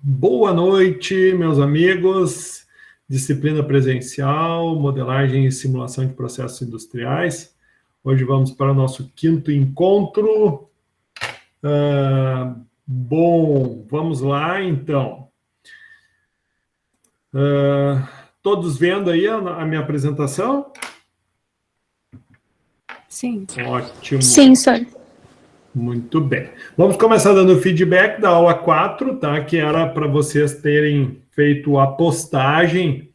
Boa noite, meus amigos. Disciplina presencial, modelagem e simulação de processos industriais. Hoje vamos para o nosso quinto encontro. Bom, vamos lá, então. Todos vendo aí a minha apresentação? Sim. Ótimo. Sim, senhor. Muito bem. Vamos começar dando feedback da aula 4, tá? Que era para vocês terem feito a postagem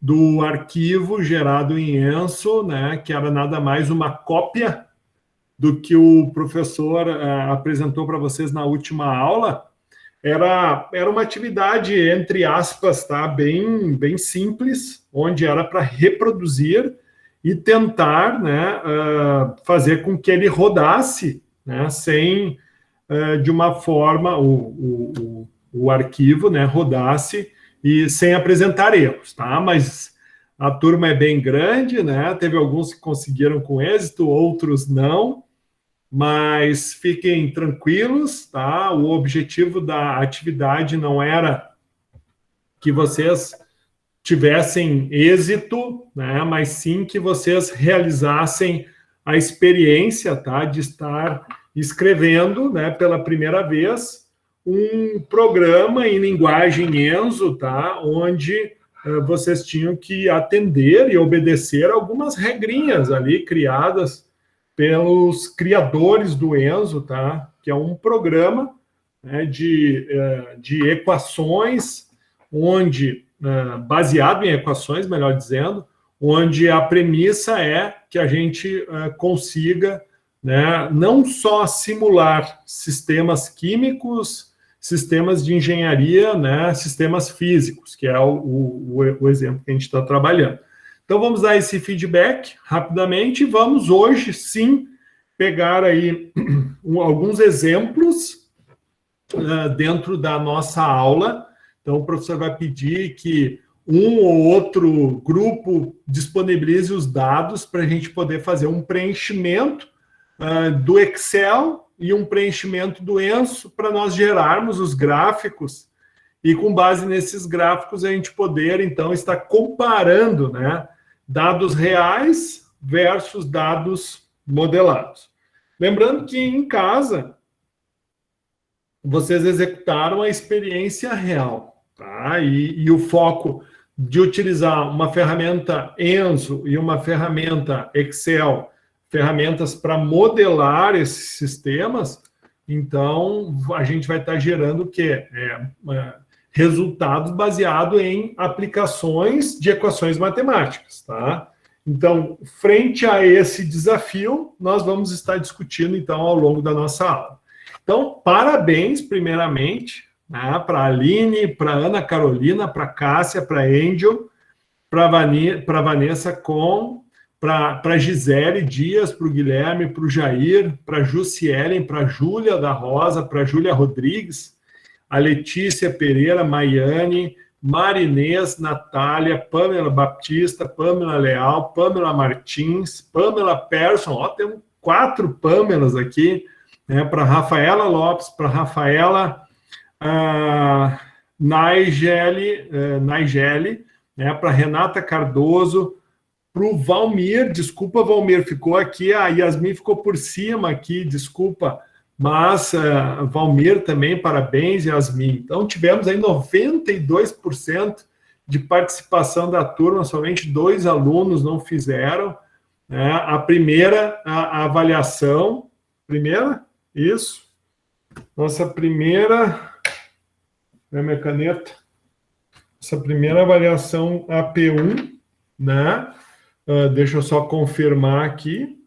do arquivo gerado em Enso, né? Que era nada mais uma cópia do que o professor apresentou para vocês na última aula. Era uma atividade, entre aspas, tá? Bem simples, onde era para reproduzir e tentar, né, fazer com que ele rodasse, né, sem, de uma forma, o arquivo, né, rodasse e sem apresentar erros, tá? Mas a turma é bem grande, né? Teve alguns que conseguiram com êxito, outros não, mas fiquem tranquilos, tá? O objetivo da atividade não era que vocês tivessem êxito, né? Mas sim que vocês realizassem a experiência, tá? De estar escrevendo, né, pela primeira vez, um programa em linguagem Enso, tá? Onde vocês tinham que atender e obedecer algumas regrinhas ali criadas pelos criadores do Enso, tá? Que é um programa, né, de equações, onde, baseado em equações, melhor dizendo, onde a premissa é que a gente consiga, né, não só simular sistemas químicos, sistemas de engenharia, né, sistemas físicos, que é o exemplo que a gente está trabalhando. Então, vamos dar esse feedback rapidamente e vamos hoje, sim, pegar aí alguns exemplos dentro da nossa aula. Então, o professor vai pedir que um ou outro grupo disponibilize os dados para a gente poder fazer um preenchimento do Excel e um preenchimento do Enso para nós gerarmos os gráficos e, com base nesses gráficos, a gente poder, então, estar comparando, né, dados reais versus dados modelados. Lembrando que em casa vocês executaram a experiência real, tá? E o foco de utilizar uma ferramenta Enso e uma ferramenta Excel, ferramentas para modelar esses sistemas, então a gente vai estar gerando o quê? Resultados baseados em aplicações de equações matemáticas, tá? Então, frente a esse desafio, nós vamos estar discutindo, então, ao longo da nossa aula. Então, parabéns, primeiramente, né, para a Aline, para a Ana Carolina, para a Cássia, para a Angel, para a Vanessa Com, para a Gisele Dias, para o Guilherme, para o Jair, para a Jussielen, para a Júlia da Rosa, para a Júlia Rodrigues, a Letícia Pereira, Maiane, Marinês, Natália, Pamela Baptista, Pamela Leal, Pamela Martins, Pamela Persson, ó, tem 4 Pamelas aqui, né, para Rafaela Lopes, para Rafaela Naigele, né, para Renata Cardoso, para o Valmir, desculpa, Valmir, ficou aqui, a Yasmin ficou por cima aqui, desculpa, mas Valmir também, parabéns, Yasmin. Então, tivemos aí 92% de participação da turma, somente 2 alunos não fizeram, né, a primeira avaliação. Primeira? Isso. Nossa primeira... É minha caneta. Essa primeira avaliação AP1, né? Deixa eu só confirmar aqui.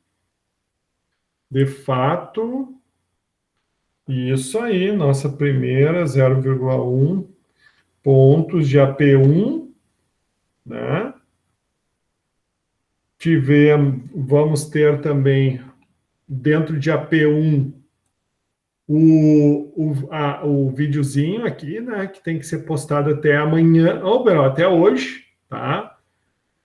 De fato... Isso aí, nossa primeira, 0,1 pontos de AP1, né? Vamos ter também, dentro de AP1, o videozinho aqui, né? Que tem que ser postado até amanhã, ou melhor, até hoje, tá?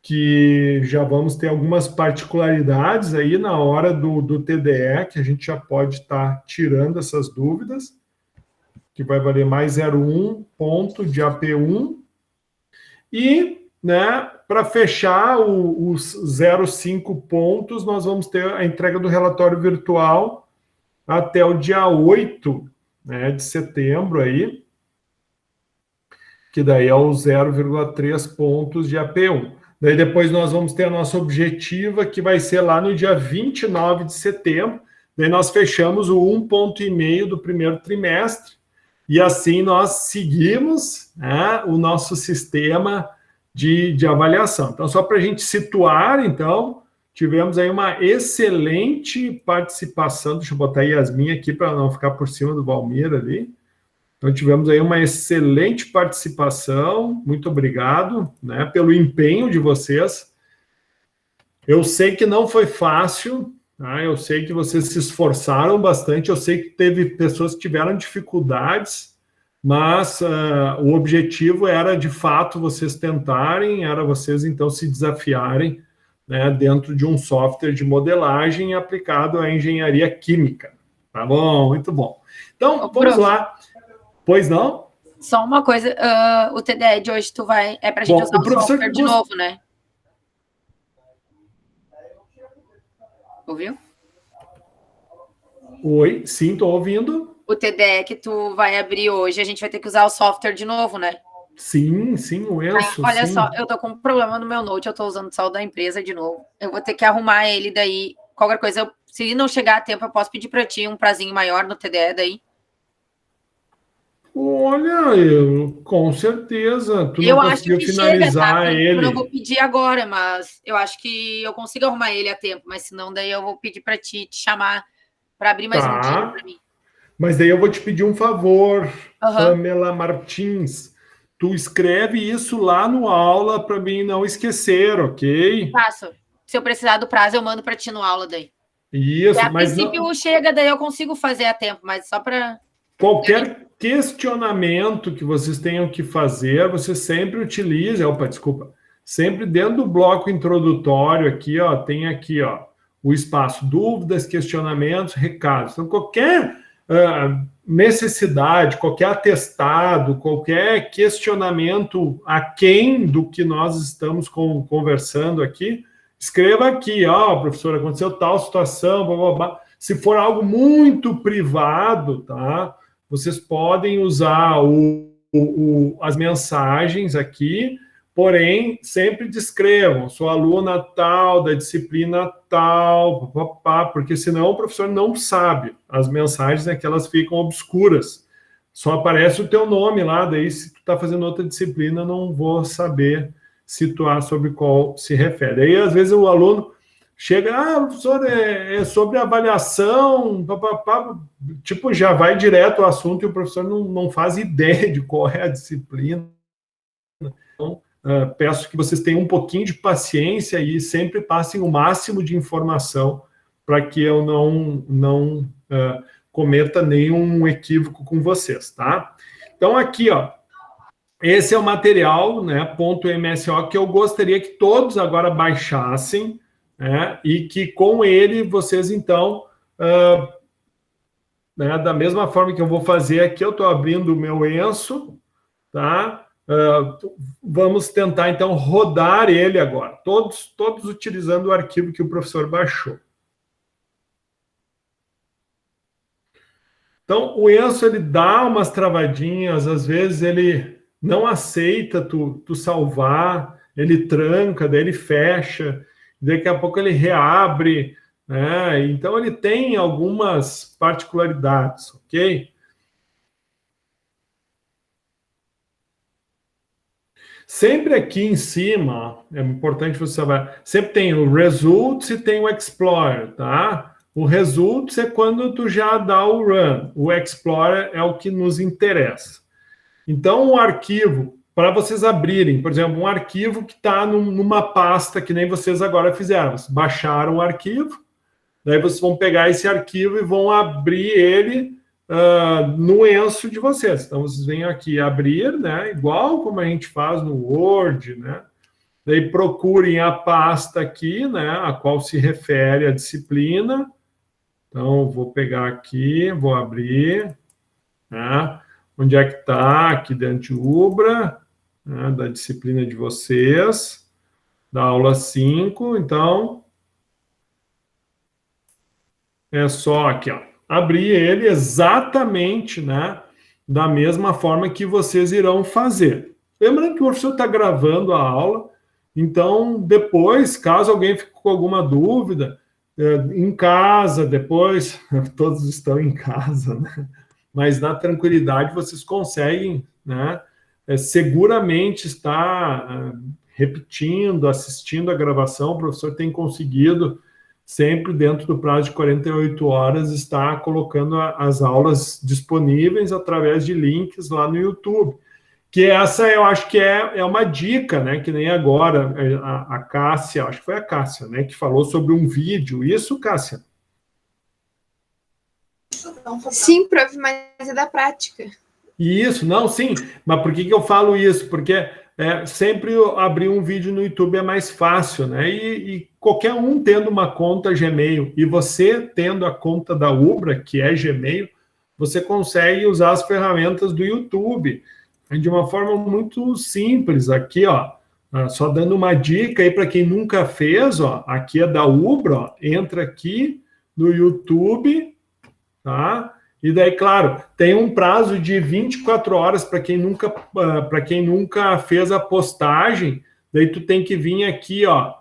Que já vamos ter algumas particularidades aí na hora do TDE, que a gente já pode estar tirando essas dúvidas, que vai valer mais 0,1 ponto de AP1. E, né, para fechar os 0,5 pontos, nós vamos ter a entrega do relatório virtual até o dia 8, né, de setembro aí, que daí é os 0,3 pontos de AP1. Daí depois nós vamos ter a nossa objetiva, que vai ser lá no dia 29 de setembro. Daí nós fechamos o 1,5 ponto do primeiro trimestre, e assim nós seguimos, né, o nosso sistema de avaliação. Então, só para a gente situar, então, tivemos aí uma excelente participação. Deixa eu botar a Yasmin aqui para não ficar por cima do Valmir ali. Então, tivemos aí uma excelente participação. Muito obrigado, né, pelo empenho de vocês. Eu sei que não foi fácil, tá? Eu sei que vocês se esforçaram bastante. Eu sei que teve pessoas que tiveram dificuldades, mas o objetivo era, de fato, vocês tentarem, era vocês, então, se desafiarem, né, dentro de um software de modelagem aplicado à engenharia química. Tá bom? Muito bom. Então, vamos lá. Pois não? Só uma coisa, o TDE de hoje é para a gente usar o software de novo, né? Ouviu? Oi, sim, estou ouvindo. O TDE que tu vai abrir hoje, a gente vai ter que usar o software de novo, né? Sim, o Enso. Olha sim. só, eu tô com um problema no meu Note, eu tô usando só o da empresa de novo. Eu vou ter que arrumar ele daí. Qualquer coisa, se ele não chegar a tempo, eu posso pedir para ti um prazinho maior no TDE daí? Olha, com certeza. Tu não conseguiu finalizar chega, tá? ele. Eu não vou pedir agora, mas eu acho que eu consigo arrumar ele a tempo, mas senão daí eu vou pedir para ti te chamar para abrir mais um dia para mim. Mas daí eu vou te pedir um favor, Pamela Martins. Tu escreve isso lá no aula para mim não esquecer, ok? Faço. Se eu precisar do prazo, eu mando para ti no aula daí. Isso, mas a princípio não... chega, daí eu consigo fazer a tempo, mas só para... Qualquer questionamento que vocês tenham que fazer, você sempre utiliza, sempre dentro do bloco introdutório aqui, ó, tem aqui, ó, o espaço dúvidas, questionamentos, recados. Então, qualquer necessidade, qualquer atestado, qualquer questionamento aquém do que nós estamos conversando aqui, escreva aqui, ó, professor, aconteceu tal situação, blá, blá, blá. Se for algo muito privado, tá? Vocês podem usar as mensagens aqui, porém, sempre descrevam, sou aluna tal, da disciplina tal, porque senão o professor não sabe. As mensagens é que elas ficam obscuras. Só aparece o teu nome lá, daí se tu está fazendo outra disciplina, não vou saber situar sobre qual se refere. Aí, às vezes, o aluno chega, professor, é sobre avaliação, tipo, já vai direto ao assunto e o professor não faz ideia de qual é a disciplina. Então, peço que vocês tenham um pouquinho de paciência e sempre passem o máximo de informação para que eu não cometa nenhum equívoco com vocês, tá? Então, aqui, ó, esse é o material, né, .mso, que eu gostaria que todos agora baixassem, né, e que com ele vocês, então, né, da mesma forma que eu vou fazer aqui, eu estou abrindo o meu Enso, tá? Vamos tentar, então, rodar ele agora, todos utilizando o arquivo que o professor baixou. Então, o Enso, ele dá umas travadinhas, às vezes ele não aceita tu salvar, ele tranca, daí ele fecha, daqui a pouco ele reabre, né? Então, ele tem algumas particularidades, ok? Sempre aqui em cima, é importante você saber, sempre tem o Results e tem o Explorer, tá? O Results é quando tu já dá o Run, o Explorer é o que nos interessa. Então, um arquivo, para vocês abrirem, por exemplo, um arquivo que está numa pasta que nem vocês agora fizeram, vocês baixaram o arquivo, daí vocês vão pegar esse arquivo e vão abrir ele no Enso de vocês. Então, vocês vêm aqui abrir, né, igual como a gente faz no Word, né, daí procurem a pasta aqui, né, a qual se refere a disciplina. Então, vou pegar aqui, vou abrir, né, onde é que está, aqui dentro de Ubra, né, da disciplina de vocês, da aula 5, então, é só aqui, ó, abrir ele exatamente, né, da mesma forma que vocês irão fazer. Lembrando que o professor está gravando a aula, então, depois, caso alguém fique com alguma dúvida, em casa, depois, todos estão em casa, né? Mas na tranquilidade vocês conseguem, né, seguramente estar repetindo, assistindo a gravação. O professor tem conseguido, sempre dentro do prazo de 48 horas, estar colocando as aulas disponíveis através de links lá no YouTube. Que essa eu acho que é uma dica, né? Que nem agora a Cássia, acho que foi a Cássia, né? Que falou sobre um vídeo. Isso, Cássia? Sim, prof, mas é da prática. Isso, não, sim. Mas por que eu falo isso? Porque sempre abrir um vídeo no YouTube é mais fácil, né? E qualquer um tendo uma conta Gmail e você tendo a conta da Ubra, que é Gmail, você consegue usar as ferramentas do YouTube de uma forma muito simples. Aqui, ó, só dando uma dica aí para quem nunca fez, ó, aqui é da Ubra, ó, entra aqui no YouTube, tá? E daí, claro, tem um prazo de 24 horas para quem nunca fez a postagem. Daí tu tem que vir aqui, ó,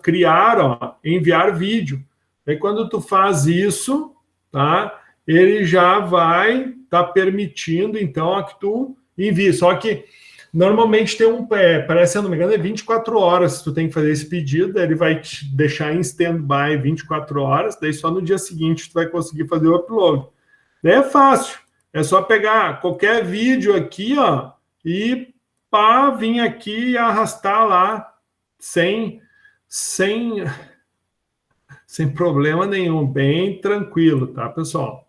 criar, ó, enviar vídeo. Daí quando tu faz isso, tá? Ele já vai estar permitindo, então, ó, que tu envie. Só que normalmente tem parece, se eu não me engano, é 24 horas tu tem que fazer esse pedido, ele vai te deixar em stand-by 24 horas, daí só no dia seguinte tu vai conseguir fazer o upload. Daí é fácil, é só pegar qualquer vídeo aqui, ó, e pá, vir aqui e arrastar lá sem problema nenhum, bem tranquilo, tá, pessoal?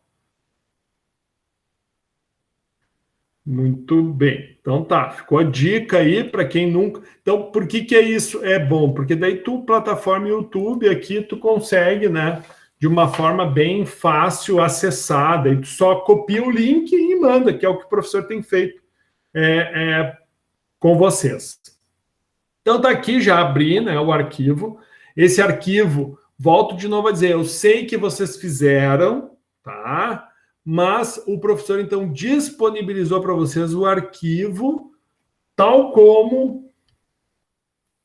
Muito bem. Então tá, ficou a dica aí para quem nunca... Então, por que é isso? É bom, porque daí plataforma YouTube aqui, tu consegue, né, de uma forma bem fácil acessar, daí tu só copia o link e manda, que é o que o professor tem feito com vocês. Então tá aqui, já abri, né, o arquivo. Esse arquivo, volto de novo a dizer, eu sei que vocês fizeram, tá? Mas o professor, então, disponibilizou para vocês o arquivo tal como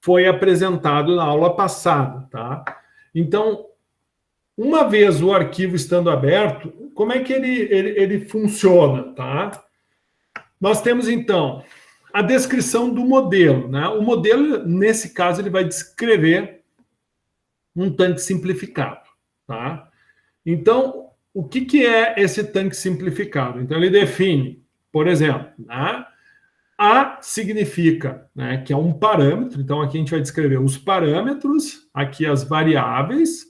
foi apresentado na aula passada, tá? Então, uma vez o arquivo estando aberto, como é que ele funciona, tá? Nós temos, então, a descrição do modelo, né? O modelo, nesse caso, ele vai descrever um tanque simplificado, tá? Então, o que é esse tanque simplificado? Então, ele define, por exemplo, né? A significa, né, que é um parâmetro, então aqui a gente vai descrever os parâmetros, aqui as variáveis.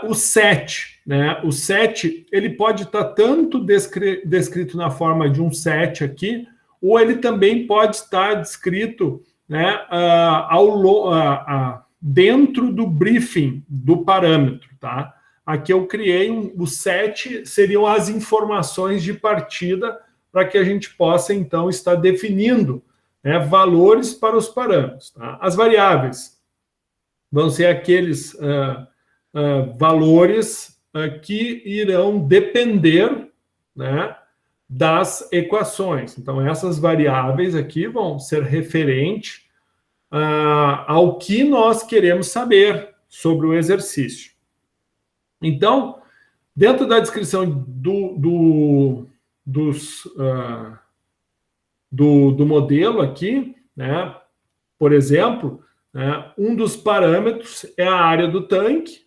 O set, né? O set, ele pode estar tanto descrito na forma de um set aqui, ou ele também pode estar descrito, né, dentro do briefing do parâmetro, tá? Aqui eu criei o set, seriam as informações de partida para que a gente possa, então, estar definindo, né, valores para os parâmetros. Tá? As variáveis vão ser aqueles valores que irão depender, né, das equações. Então, essas variáveis aqui vão ser referentes ao que nós queremos saber sobre o exercício. Então, dentro da descrição do modelo aqui, né, por exemplo, né, um dos parâmetros é a área do tanque.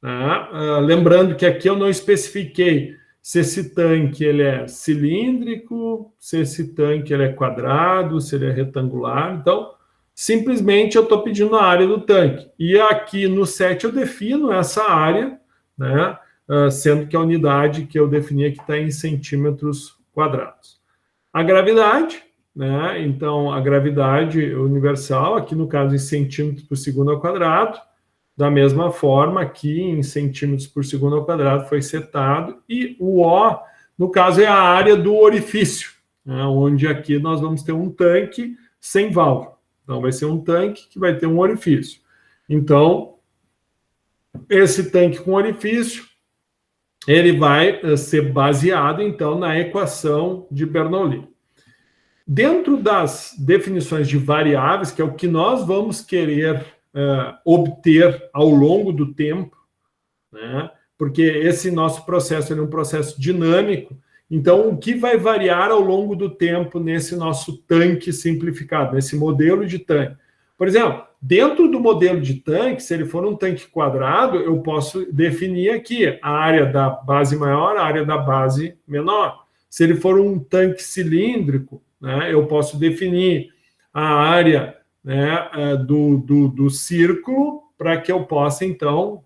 Né, lembrando que aqui eu não especifiquei se esse tanque ele é cilíndrico, se esse tanque ele é quadrado, se ele é retangular. Então, simplesmente eu estou pedindo a área do tanque. E aqui no set eu defino essa área, né, sendo que a unidade que eu defini aqui está em centímetros quadrados. A gravidade, né, então a gravidade universal, aqui no caso em centímetros por segundo ao quadrado, da mesma forma aqui em centímetros por segundo ao quadrado foi setado, e o O no caso é a área do orifício, né, onde aqui nós vamos ter um tanque sem válvula. Então, vai ser um tanque que vai ter um orifício. Então, esse tanque com orifício, ele vai ser baseado, então, na equação de Bernoulli. Dentro das definições de variáveis, que é o que nós vamos querer obter ao longo do tempo, né? Porque esse nosso processo é um processo dinâmico, então o que vai variar ao longo do tempo nesse nosso tanque simplificado, nesse modelo de tanque? Por exemplo, dentro do modelo de tanque, se ele for um tanque quadrado, eu posso definir aqui a área da base maior, a área da base menor. Se ele for um tanque cilíndrico, né, eu posso definir a área, né, do círculo para que eu possa, então,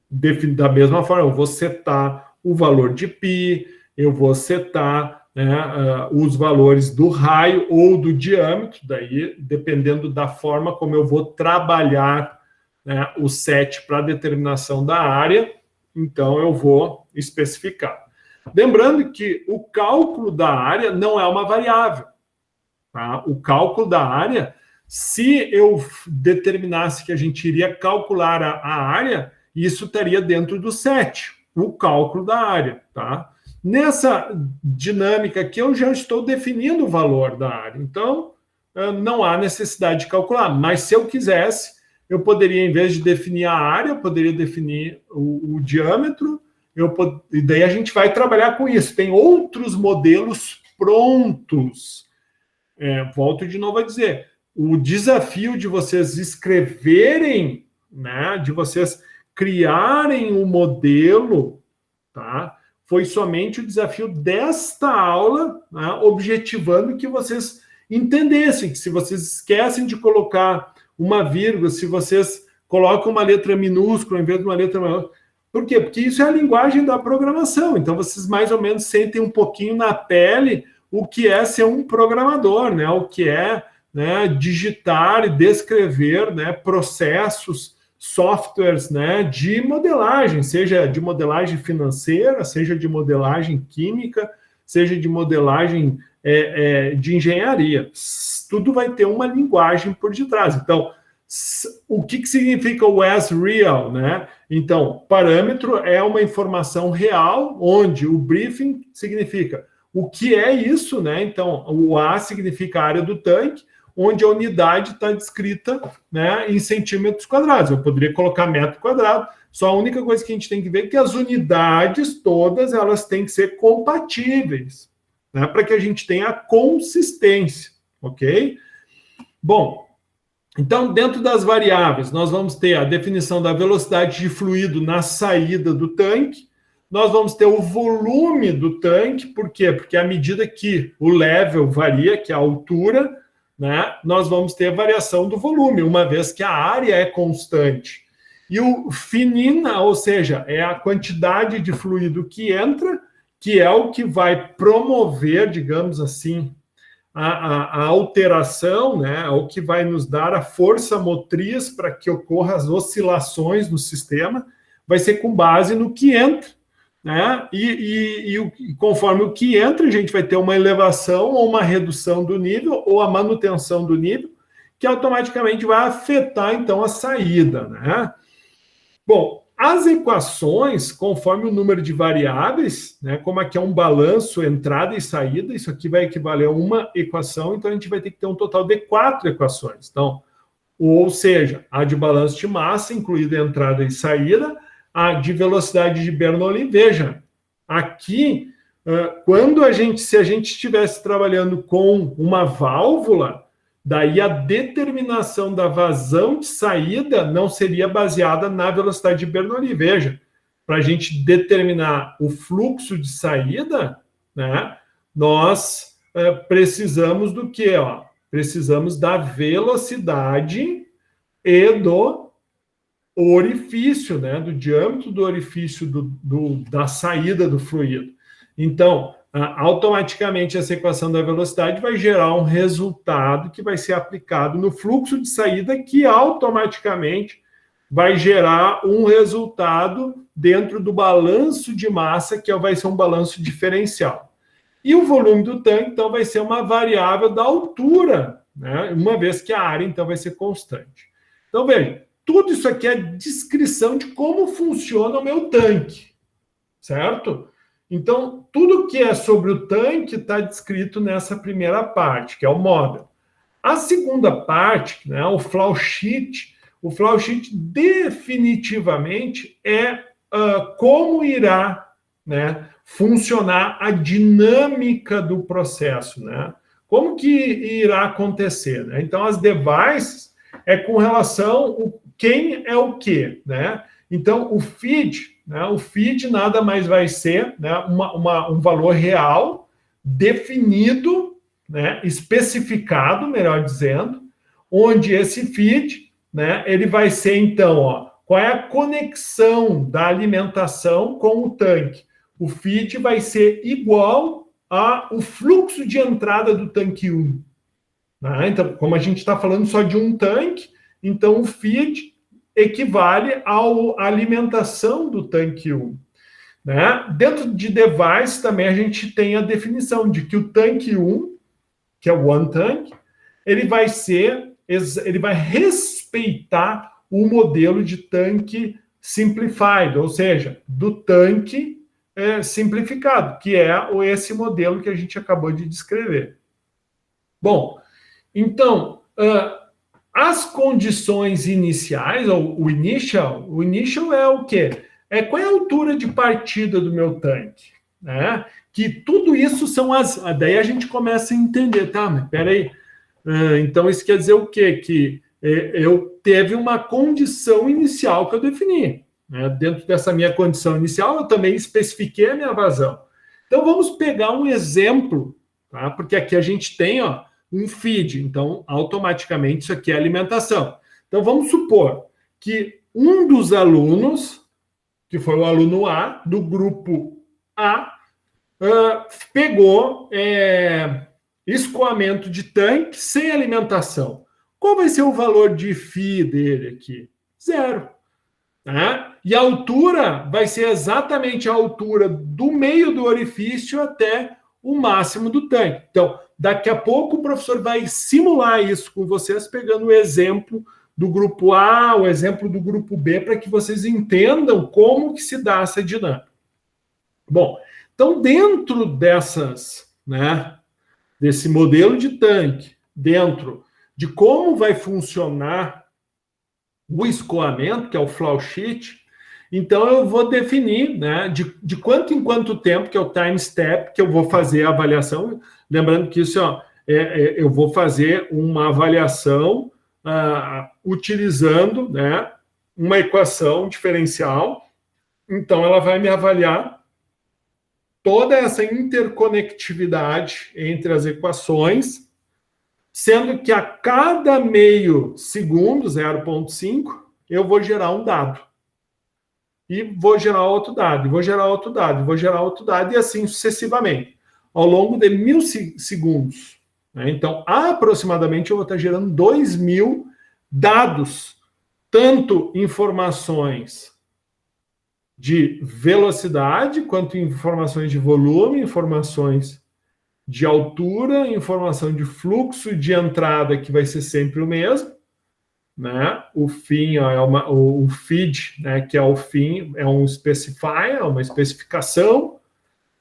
da mesma forma, eu vou setar o valor de π, eu vou setar, né, os valores do raio ou do diâmetro, daí, dependendo da forma como eu vou trabalhar, né, o set para determinação da área, então eu vou especificar. Lembrando que o cálculo da área não é uma variável. Tá? O cálculo da área, se eu determinasse que a gente iria calcular a área, isso estaria dentro do set, o cálculo da área. Tá? Nessa dinâmica aqui, eu já estou definindo o valor da área. Então, não há necessidade de calcular. Mas se eu quisesse, eu poderia, em vez de definir a área, eu poderia definir o diâmetro, e daí a gente vai trabalhar com isso. Tem outros modelos prontos. Volto de novo a dizer, o desafio de vocês escreverem, né, de vocês criarem um modelo, tá, foi somente o desafio desta aula, né, objetivando que vocês entendessem que se vocês esquecem de colocar uma vírgula, se vocês colocam uma letra minúscula em vez de uma letra maior. Por quê? Porque isso é a linguagem da programação. Então, vocês mais ou menos sentem um pouquinho na pele o que é ser um programador, né? O que é, né, digitar e descrever, né, processos, softwares, né, de modelagem, seja de modelagem financeira, seja de modelagem química, seja de modelagem de engenharia. Tudo vai ter uma linguagem por detrás. Então, o que significa o as real, né? Então, parâmetro é uma informação real, onde o briefing significa o que é isso, né? Então, o A significa a área do tanque, onde a unidade está descrita, né, em centímetros quadrados. Eu poderia colocar metro quadrado, só a única coisa que a gente tem que ver é que as unidades todas, elas têm que ser compatíveis, né, para que a gente tenha consistência, ok? Bom, então, dentro das variáveis, nós vamos ter a definição da velocidade de fluido na saída do tanque, nós vamos ter o volume do tanque, por quê? Porque à medida que o level varia, que é a altura, né, nós vamos ter a variação do volume, uma vez que a área é constante. E o finina, ou seja, é a quantidade de fluido que entra, que é o que vai promover, digamos assim, a alteração, né, o que vai nos dar a força motriz para que ocorram as oscilações no sistema, vai ser com base no que entra, né, e conforme o que entra, a gente vai ter uma elevação ou uma redução do nível, ou a manutenção do nível, que automaticamente vai afetar, então, a saída, né. Bom, as equações, conforme o número de variáveis, né, como aqui é um balanço, entrada e saída, isso aqui vai equivaler a uma equação, então a gente vai ter que ter um total de 4 equações. Então, ou seja, a de balanço de massa, incluída entrada e saída, a de velocidade de Bernoulli. Veja, aqui, se a gente estivesse trabalhando com uma válvula, daí a determinação da vazão de saída não seria baseada na velocidade de Bernoulli. Veja, para a gente determinar o fluxo de saída, né, nós precisamos do quê? Precisamos da velocidade e do orifício, né, do diâmetro do orifício da saída do fluido. Então, automaticamente essa equação da velocidade vai gerar um resultado que vai ser aplicado no fluxo de saída, que automaticamente vai gerar um resultado dentro do balanço de massa, que vai ser um balanço diferencial. E o volume do tanque, então, vai ser uma variável da altura, né? Uma vez que a área, então, vai ser constante. Então, veja, tudo isso aqui é descrição de como funciona o meu tanque, certo? Então, tudo que é sobre o tanque está descrito nessa primeira parte, que é o model. A segunda parte, né, o flowsheet definitivamente é como irá, né, funcionar a dinâmica do processo, né? Como que irá acontecer, né? Então, as devices é com relação a quem é o quê, né? Então, o feed, né, o feed nada mais vai ser, né, um valor real definido, né, especificado, melhor dizendo, onde esse feed, né, ele vai ser, então, ó, qual é a conexão da alimentação com o tanque. O feed vai ser igual ao fluxo de entrada do tanque 1. Né? Então, como a gente está falando só de um tanque, então o feed equivale à alimentação do tanque 1. Né? Dentro de device também a gente tem a definição de que o tanque 1, que é o one tank, ele vai respeitar o modelo de tanque simplified, ou seja, do tanque simplificado, que é esse modelo que a gente acabou de descrever. Bom, então, as condições iniciais, ou o initial é o quê? Qual é a altura de partida do meu tanque? Né? Que tudo isso são daí a gente começa a entender, tá, mas peraí, então isso quer dizer o quê? Que eu teve uma condição inicial que eu defini. Né? Dentro dessa minha condição inicial, eu também especifiquei a minha vazão. Então, vamos pegar um exemplo, tá? Porque aqui a gente tem, ó, um feed, então, automaticamente, isso aqui é alimentação. Então, vamos supor que um dos alunos, que foi o aluno A, do grupo A, pegou escoamento de tanque sem alimentação. Qual vai ser o valor de FI dele aqui? 0. Tá? E a altura vai ser exatamente a altura do meio do orifício até o máximo do tanque. Então, daqui a pouco o professor vai simular isso com vocês, pegando o exemplo do grupo A, o exemplo do grupo B, para que vocês entendam como que se dá essa dinâmica. Bom, então, dentro desse modelo de tanque, dentro de como vai funcionar o escoamento, que é o flowsheet, então eu vou definir, né, de quanto em quanto tempo, que é o time step, que eu vou fazer a avaliação. Lembrando que isso, ó, eu vou fazer uma avaliação utilizando, né, uma equação diferencial. Então, ela vai me avaliar toda essa interconectividade entre as equações, sendo que a cada meio segundo, 0,5, eu vou gerar um dado. E vou gerar outro dado, e vou gerar outro dado, e vou gerar outro dado, e assim sucessivamente, ao longo de 1000 segundos. Né? Então, aproximadamente, eu vou estar gerando 2000 dados, tanto informações de velocidade, quanto informações de volume, informações de altura, informação de fluxo de entrada, que vai ser sempre o mesmo, né? O fim o feed, né? Que é o fim, é um specifier, é uma especificação,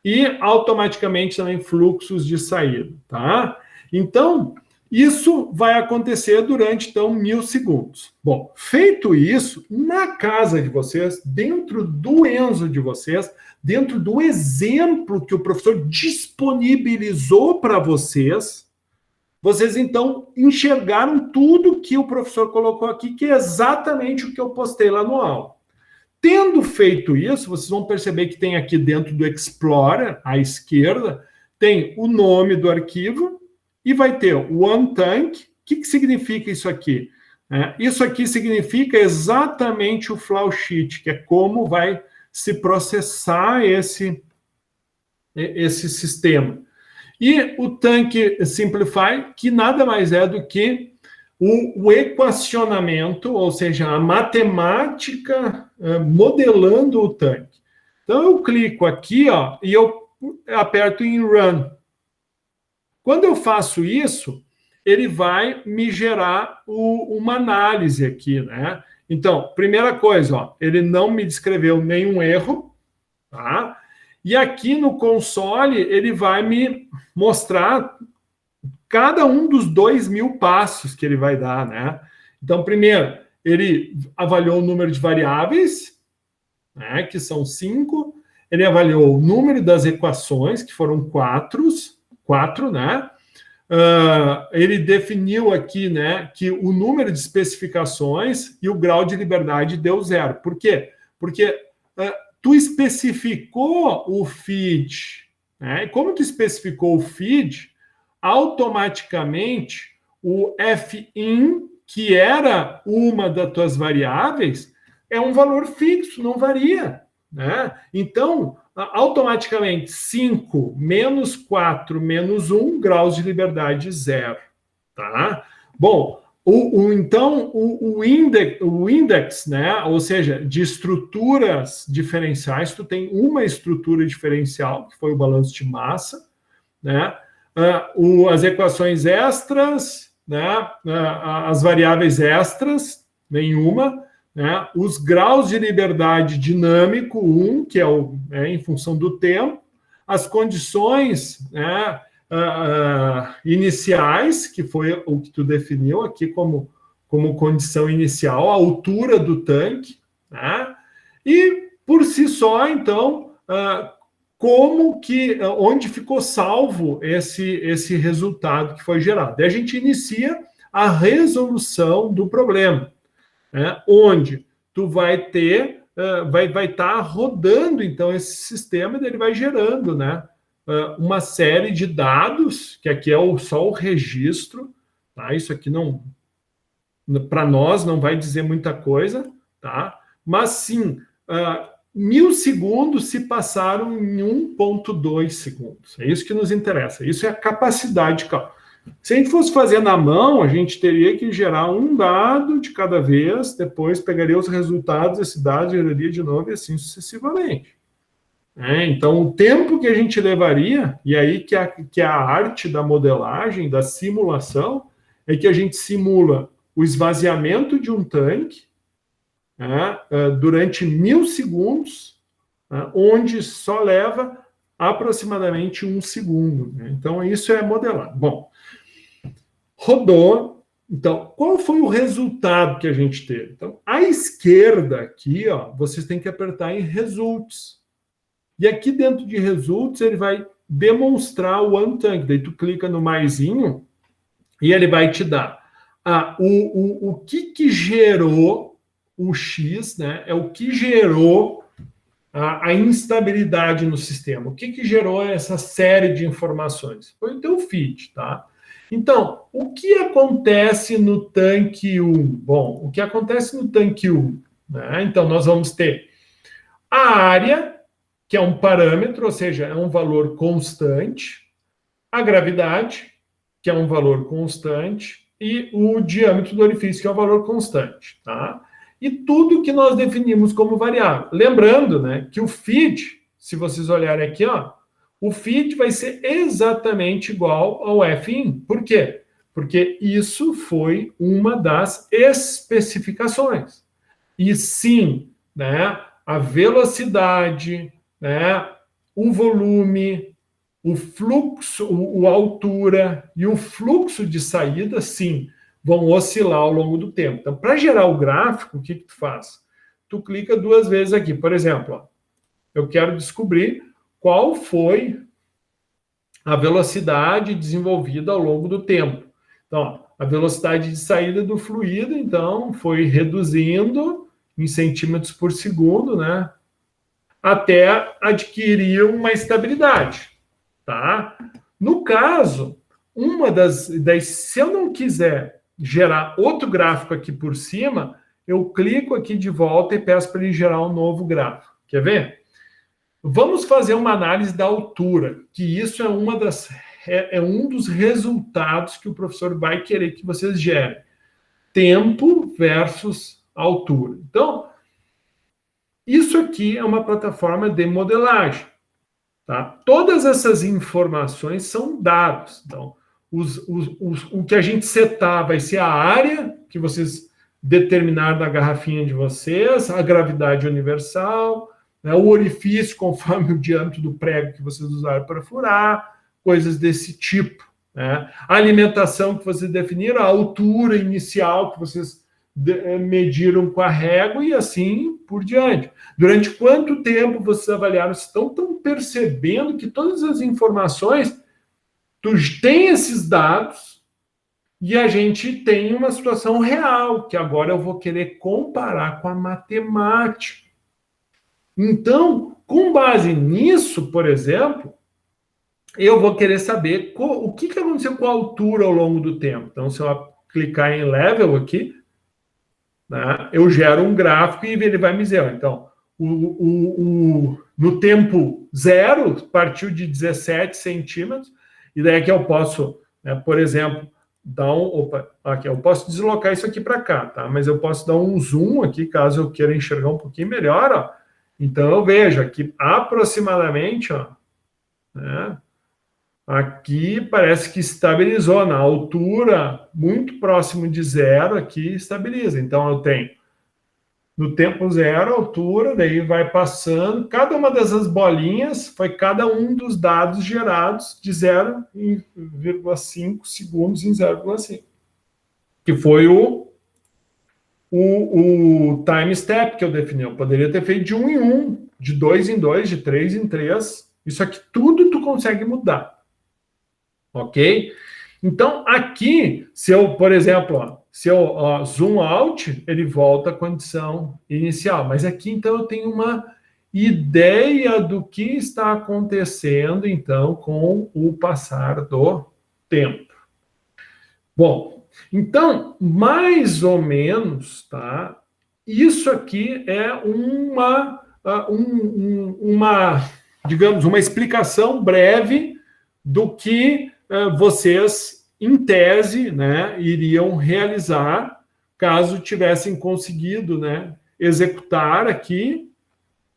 e automaticamente também fluxos de saída, tá? Então, isso vai acontecer durante, então, 1000 segundos. Bom, feito isso, na casa de vocês, dentro do Enzo de vocês, dentro do exemplo que o professor disponibilizou para vocês, vocês, então, enxergaram tudo que o professor colocou aqui, que é exatamente o que eu postei lá no aula. Tendo feito isso, vocês vão perceber que tem aqui dentro do Explorer, à esquerda, tem o nome do arquivo, e vai ter o one tank. O que significa isso aqui? Isso aqui significa exatamente o flowsheet, que é como vai se processar esse sistema. E o tanque simplify, que nada mais é do que o equacionamento, ou seja, a matemática modelando o tanque. Então, eu clico aqui, ó, e eu aperto em Run. Quando eu faço isso, ele vai me gerar uma análise aqui, né? Então, primeira coisa, ó, ele não me descreveu nenhum erro, tá? E aqui no console, ele vai me mostrar cada um dos 2.000 passos que ele vai dar, né? Então, primeiro, ele avaliou o número de variáveis, né, que são 5. Ele avaliou o número das equações, que foram 4, né? Ele definiu aqui, né, que o número de especificações e o grau de liberdade deu 0. Por quê? Porque tu especificou o feed, né? E como tu especificou o feed, automaticamente o fin, que era uma das tuas variáveis, é um valor fixo, não varia, né? Então, automaticamente, 5 menos 4 menos 1, graus de liberdade 0, tá? Bom, então, o index, né? Ou seja, de estruturas diferenciais, tu tem uma estrutura diferencial, que foi o balanço de massa, né? As equações extras, né? As variáveis extras, nenhuma, né? Os graus de liberdade dinâmico, 1, que é em função do tempo, as condições, né, iniciais, que foi o que tu definiu aqui como condição inicial, a altura do tanque, né? E, por si só, então, onde ficou salvo esse resultado que foi gerado. E a gente inicia a resolução do problema, né, onde tu vai ter, vai estar rodando, então, esse sistema, e ele vai gerando, né, uma série de dados, que aqui é só o registro, tá? Isso aqui não, para nós, não vai dizer muita coisa, tá? Mas sim, 1.000 segundos se passaram em 1,2 segundos. É isso que nos interessa. Isso é a capacidade de cálculo. Se a gente fosse fazer na mão, a gente teria que gerar um dado de cada vez, depois pegaria os resultados desse dado, geraria de novo e assim sucessivamente. Então, o tempo que a gente levaria, e aí que é a arte da modelagem, da simulação, é que a gente simula o esvaziamento de um tanque, durante 1.000 segundos, onde só leva aproximadamente 1 segundo. Né? Então, isso é modelar. Bom, rodou. Então, qual foi o resultado que a gente teve? Então, à esquerda aqui, ó, vocês têm que apertar em Results. E aqui dentro de Results, ele vai demonstrar o OneTank. Daí tu clica no maisinho e ele vai te dar o que gerou o X, né? É o que gerou a instabilidade no sistema. O que gerou essa série de informações? Foi o teu feed, tá? Então, o que acontece no tanque 1? Bom, o que acontece no tanque 1? Né? Então, nós vamos ter a área, que é um parâmetro, ou seja, é um valor constante, a gravidade, que é um valor constante, e o diâmetro do orifício, que é um valor constante, tá? E tudo que nós definimos como variável. Lembrando, né, que o feed, se vocês olharem aqui, ó, o feed vai ser exatamente igual ao fin. Por quê? Porque isso foi uma das especificações. E sim, né, a velocidade, né, o volume, o fluxo, a altura e o fluxo de saída, sim, vão oscilar ao longo do tempo. Então, para gerar o gráfico, o que tu faz? Tu clica 2 vezes aqui. Por exemplo, ó, eu quero descobrir qual foi a velocidade desenvolvida ao longo do tempo. Então, ó, a velocidade de saída do fluido, então, foi reduzindo em centímetros por segundo, né, até adquirir uma estabilidade, tá? No caso, uma se eu não quiser gerar outro gráfico aqui por cima, eu clico aqui de volta e peço para ele gerar um novo gráfico. Quer ver? Vamos fazer uma análise da altura, que isso é um dos resultados que o professor vai querer que vocês gerem. tempo versus altura. Então, isso aqui é uma plataforma de modelagem. Tá? Todas essas informações são dados. Então, o que a gente setar vai ser a área que vocês determinaram na garrafinha de vocês, a gravidade universal, né, o orifício conforme o diâmetro do prego que vocês usaram para furar, coisas desse tipo. Né? A alimentação que vocês definiram, a altura inicial que vocês mediram com a régua e assim por diante. Durante quanto tempo vocês avaliaram? Estão percebendo que todas as informações, tu tem esses dados e a gente tem uma situação real, que agora eu vou querer comparar com a matemática. Então, com base nisso, por exemplo, eu vou querer saber o que aconteceu com a altura ao longo do tempo. Então, se eu clicar em level aqui, né, eu gero um gráfico e ele vai me dizer, então, no tempo zero, partiu de 17 centímetros, e daí que eu posso, né, por exemplo, aqui, eu posso deslocar isso aqui para cá, tá? Mas eu posso dar um zoom aqui, caso eu queira enxergar um pouquinho melhor, ó. Então, eu vejo aqui, aproximadamente, ó, né, aqui parece que estabilizou na altura, muito próximo de zero, aqui estabiliza. Então, eu tenho no tempo zero, altura, daí vai passando. Cada uma dessas bolinhas foi cada um dos dados gerados de 0,5 segundos em 0,5. Que foi o time step que eu defini. Eu poderia ter feito de 1 em 1, de 2 em 2, de 3 em 3. Isso aqui tudo tu consegue mudar. Ok? Então, aqui, se eu, por exemplo, ó, se eu zoom out, ele volta à condição inicial. Mas aqui, então, eu tenho uma ideia do que está acontecendo, então, com o passar do tempo. Bom, então, mais ou menos, tá? Isso aqui é digamos, uma explicação breve do que vocês, em tese, né, iriam realizar caso tivessem conseguido, né, executar aqui,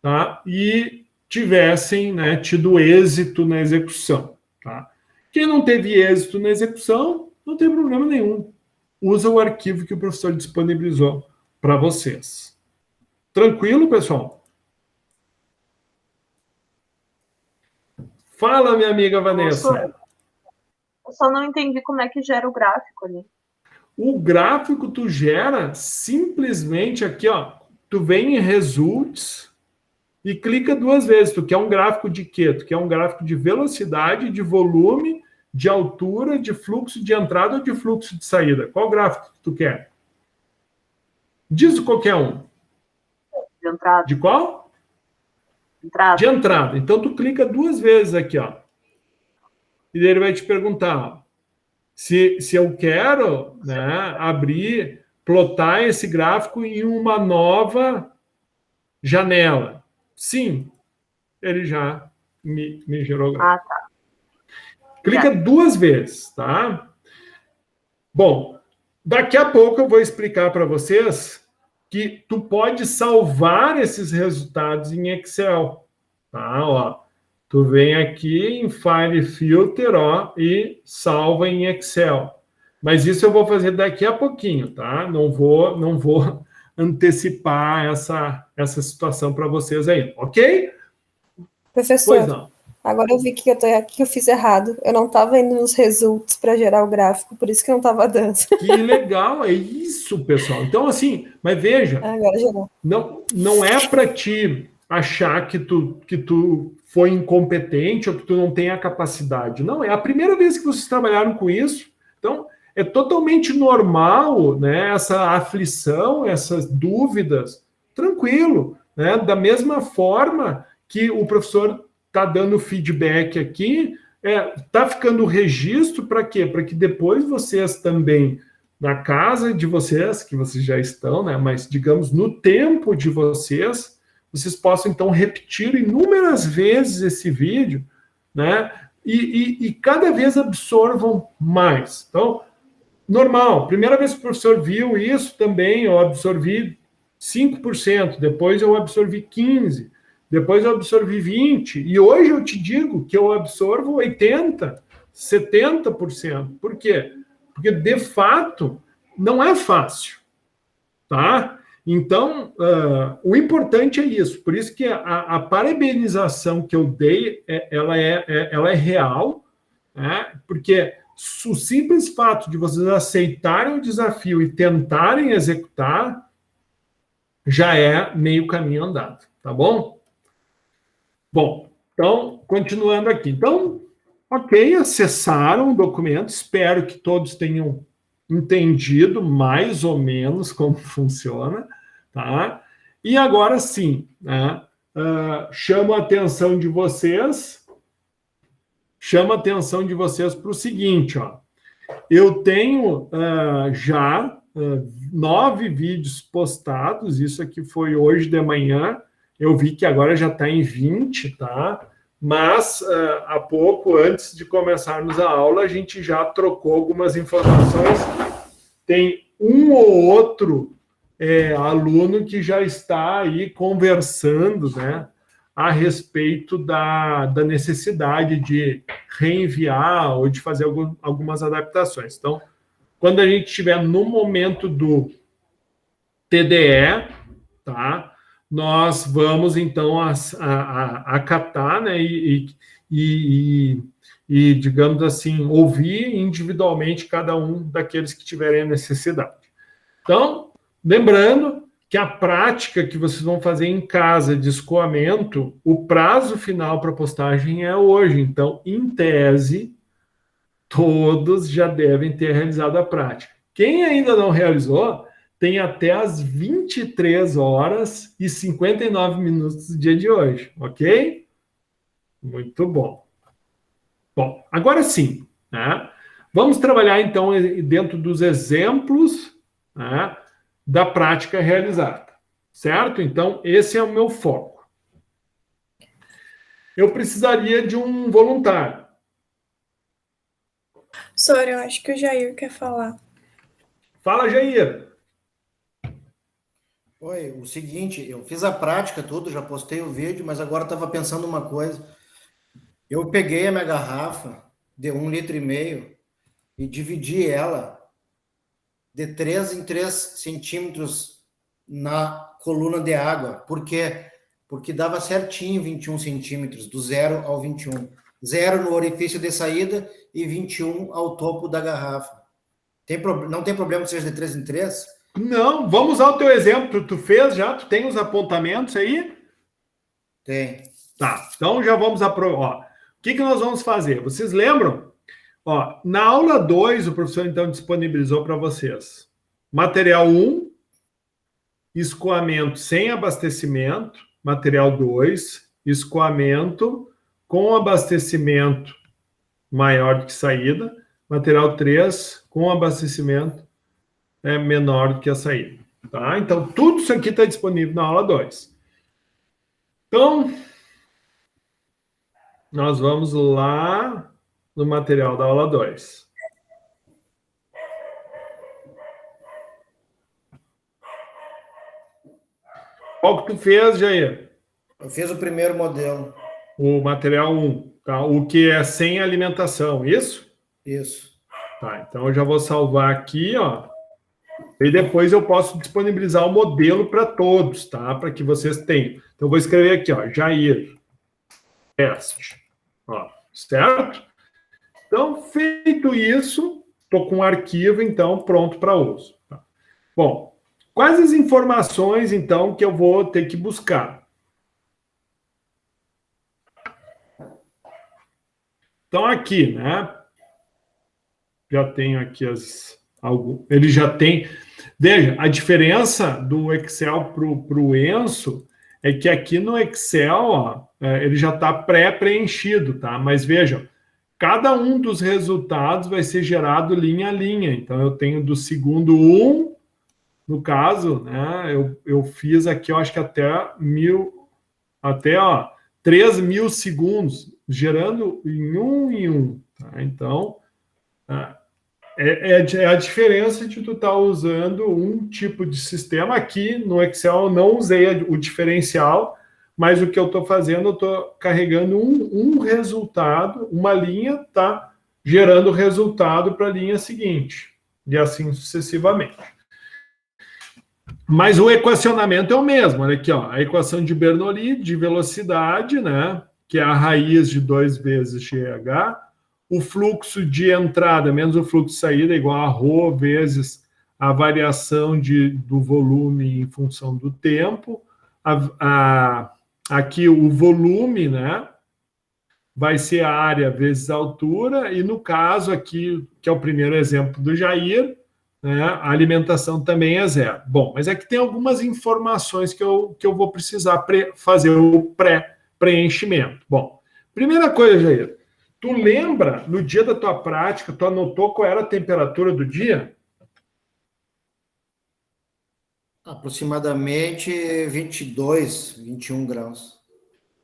tá, e tivessem, né, tido êxito na execução. Tá? Quem não teve êxito na execução, não tem problema nenhum. Usa o arquivo que o professor disponibilizou para vocês. Tranquilo, pessoal? Fala, minha amiga Vanessa. Eu só não entendi como é que gera o gráfico ali. O gráfico tu gera simplesmente aqui, ó. Tu vem em Results e clica 2 vezes. Tu quer um gráfico de quê? Tu quer um gráfico de velocidade, de volume, de altura, de fluxo de entrada ou de fluxo de saída? Qual gráfico que tu quer? Diz qualquer um. De entrada. De qual? Entrada. De entrada. Então tu clica 2 vezes aqui, ó. E ele vai te perguntar, ó, se eu quero, né, plotar esse gráfico em uma nova janela. Sim, ele já me gerou o gráfico. Tá. Clica 2 vezes, tá? Bom, daqui a pouco eu vou explicar para vocês que tu pode salvar esses resultados em Excel, tá? Ó, tu vem aqui em File Filter, ó, e salva em Excel. Mas isso eu vou fazer daqui a pouquinho, tá? Não vou antecipar essa situação para vocês aí, ok? Professor, pois não. Agora eu vi que eu fiz errado. Eu não estava indo nos results para gerar o gráfico, por isso que não estava dando. Que legal, é isso, pessoal. Então, assim, mas veja, agora gerou. Não é para ti achar que tu foi incompetente ou que tu não tem a capacidade. Não, é a primeira vez que vocês trabalharam com isso. Então, é totalmente normal, né, essa aflição, essas dúvidas. Tranquilo, né? Da mesma forma que o professor está dando feedback aqui, está ficando o registro para quê? Para que depois vocês também, na casa de vocês, que vocês já estão, né? Mas, digamos, no tempo de vocês possam, então, repetir inúmeras vezes esse vídeo, né? E cada vez absorvam mais. Então, normal. Primeira vez que o professor viu isso também, eu absorvi 5%, depois eu absorvi 15%, depois eu absorvi 20%, e hoje eu te digo que eu absorvo 80%, 70%. Por quê? Porque, de fato, não é fácil, tá? Então, o importante é isso. Por isso que a parabenização que eu dei, ela é real, né? Porque o simples fato de vocês aceitarem o desafio e tentarem executar já é meio caminho andado, tá bom? Bom, então, continuando aqui. Então, ok, acessaram o documento, espero que todos tenham entendido mais ou menos como funciona, tá? E agora sim, né? Chamo a atenção de vocês para o seguinte, ó. Eu tenho já 9 vídeos postados, isso aqui foi hoje de manhã, eu vi que agora já está em 20, tá? Mas há pouco, antes de começarmos a aula, a gente já trocou algumas informações. Tem um ou outro aluno que já está aí conversando, né, a respeito da necessidade de reenviar ou de fazer algumas adaptações. Então, quando a gente estiver no momento do TDE, tá, nós vamos, então, acatar, né, e, digamos assim, ouvir individualmente cada um daqueles que tiverem a necessidade. Então, lembrando que a prática que vocês vão fazer em casa de escoamento, o prazo final para postagem é hoje. Então, em tese, todos já devem ter realizado a prática. Quem ainda não realizou, tem até as 23 horas e 59 minutos do dia de hoje, ok? Muito bom. Bom, agora sim, né? Vamos trabalhar, então, dentro dos exemplos, né, da prática realizada, certo? Então, esse é o meu foco. Eu precisaria de um voluntário. Sora, eu acho que o Jair quer falar. Fala, Jair. Oi, o seguinte, eu fiz a prática tudo, já postei o vídeo, mas agora estava pensando uma coisa. Eu peguei a minha garrafa de 1,5 litro e dividi ela de 3 em 3 centímetros na coluna de água. Por quê? Porque dava certinho 21 centímetros, do 0 ao 21. 0 no orifício de saída e 21 ao topo da garrafa. Não tem problema que seja de 3 em 3? Não, vamos usar o teu exemplo. Tu fez já? Tu tem os apontamentos aí? Tem. Tá, então já vamos aprovar. O que nós vamos fazer? Vocês lembram? Ó, na aula 2, o professor, então, disponibilizou para vocês material 1, escoamento sem abastecimento. Material 2, escoamento com abastecimento maior do que saída. Material 3, com abastecimento menor do que a saída. Tá? Então, tudo isso aqui está disponível na aula 2. Então, nós vamos lá no material da aula 2. Qual que tu fez, Jair? Eu fiz o primeiro modelo. O material 1, tá? O que é sem alimentação, isso? Isso. Tá, então eu já vou salvar aqui, ó. E depois eu posso disponibilizar o modelo para todos, tá? Para que vocês tenham. Então eu vou escrever aqui, ó, Jair. Teste. Ó, certo? Então, feito isso, estou com o arquivo, então, pronto para uso. Tá? Bom, quais as informações, então, que eu vou ter que buscar? Então, aqui, né? Já tenho aqui ele já tem... Veja, a diferença do Excel para o Enso é que aqui no Excel, ó, ele já está pré-preenchido, tá? Mas vejam, cada um dos resultados vai ser gerado linha a linha. Então, eu tenho do segundo 1, no caso, né? Eu fiz aqui, eu acho que até 3 mil segundos, gerando em um. Tá? Então, É a diferença de tu estar usando um tipo de sistema. Aqui no Excel eu não usei o diferencial, mas o que eu estou fazendo, eu estou carregando um resultado, uma linha, tá gerando resultado para a linha seguinte, e assim sucessivamente. Mas o equacionamento é o mesmo. Olha aqui, ó, a equação de Bernoulli de velocidade, né, que é a raiz de 2 vezes GH, o fluxo de entrada menos o fluxo de saída é igual a ρ vezes a variação do volume em função do tempo. Aqui o volume, né, vai ser a área vezes a altura, e no caso aqui, que é o primeiro exemplo do Jair, né, a alimentação também é zero. Bom, mas aqui tem algumas informações que eu vou precisar fazer o preenchimento. Bom, primeira coisa, Jair, tu lembra, no dia da tua prática, tu anotou qual era a temperatura do dia? Aproximadamente 22, 21 graus.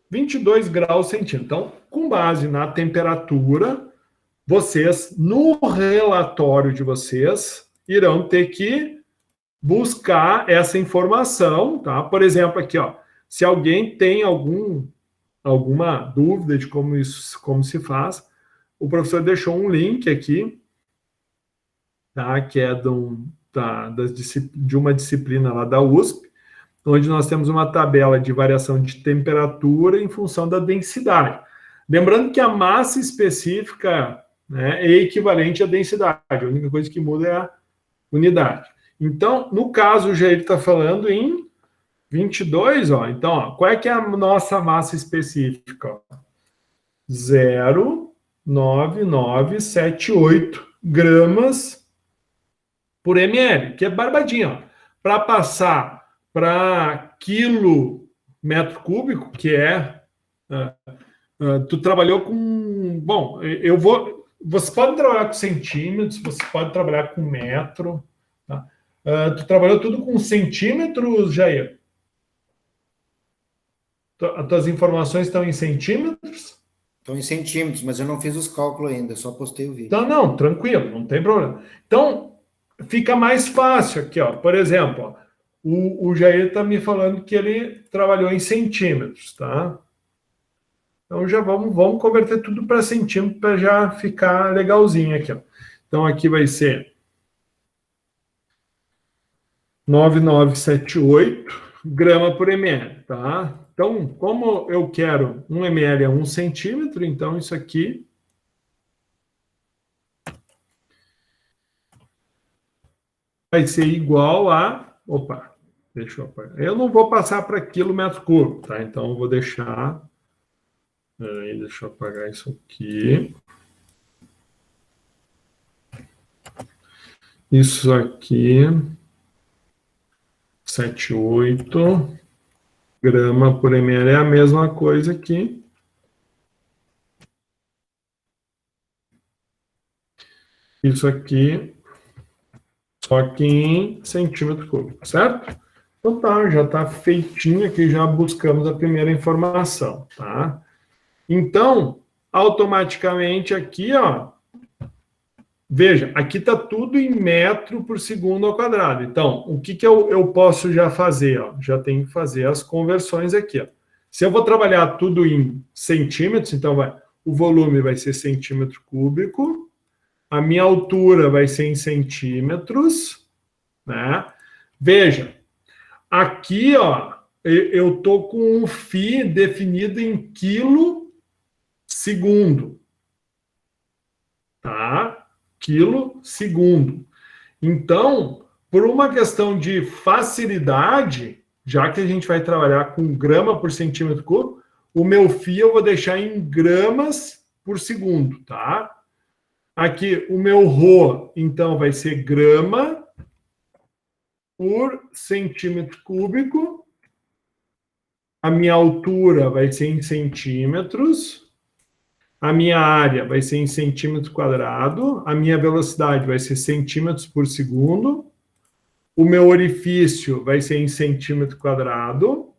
22 graus centígrados. Então, com base na temperatura, vocês, no relatório de vocês, irão ter que buscar essa informação, tá? Por exemplo, aqui, ó, se alguém tem alguma dúvida de como se faz, o professor deixou um link aqui, tá? Que é de uma disciplina lá da USP, onde nós temos uma tabela de variação de temperatura em função da densidade. Lembrando que a massa específica, né, é equivalente à densidade, a única coisa que muda é a unidade. Então, no caso, o Jair está falando em 22, ó. Então, ó, qual é que é a nossa massa específica? 0,9978 gramas por ml, que é barbadinho. Para passar para quilo metro cúbico, que é... tu trabalhou com... Bom, você pode trabalhar com centímetros, você pode trabalhar com metro. Tá? Tu trabalhou tudo com centímetros, Jair? As tuas informações estão em centímetros? Estão em centímetros, mas eu não fiz os cálculos ainda, só postei o vídeo. Então, não, tranquilo, não tem problema. Então, fica mais fácil aqui, ó. Por exemplo, ó, o Jair está me falando que ele trabalhou em centímetros, tá? Então, já vamos converter tudo para centímetro para já ficar legalzinho aqui, ó. Então, aqui vai ser 9978 grama por ml, tá? Então, como eu quero 1 ml é 1 centímetro, então isso aqui vai ser igual a... Opa, deixa eu apagar. Eu não vou passar para quilo metro cúbico, tá? Então, eu vou deixar... Aí, deixa eu apagar isso aqui. Isso aqui... 78 grama por ml é a mesma coisa aqui. Isso aqui, só que em centímetro cúbico, certo? Então tá, já está feitinho aqui, já buscamos a primeira informação, tá? Então, automaticamente aqui, ó, veja, aqui está tudo em metro por segundo ao quadrado. Então, o que eu posso já fazer? Ó? Já tenho que fazer as conversões aqui. Ó. Se eu vou trabalhar tudo em centímetros, então o volume vai ser centímetro cúbico, a minha altura vai ser em centímetros, né? Veja, aqui, ó, eu estou com um φ definido em quilo segundo, tá? Quilo segundo. Então, por uma questão de facilidade, já que a gente vai trabalhar com grama por centímetro cúbico, o meu φ eu vou deixar em gramas por segundo, tá? Aqui, o meu ρ, então, vai ser grama por centímetro cúbico. A minha altura vai ser em centímetros. A minha área vai ser em centímetro quadrado, a minha velocidade vai ser centímetros por segundo, o meu orifício vai ser em centímetro quadrado,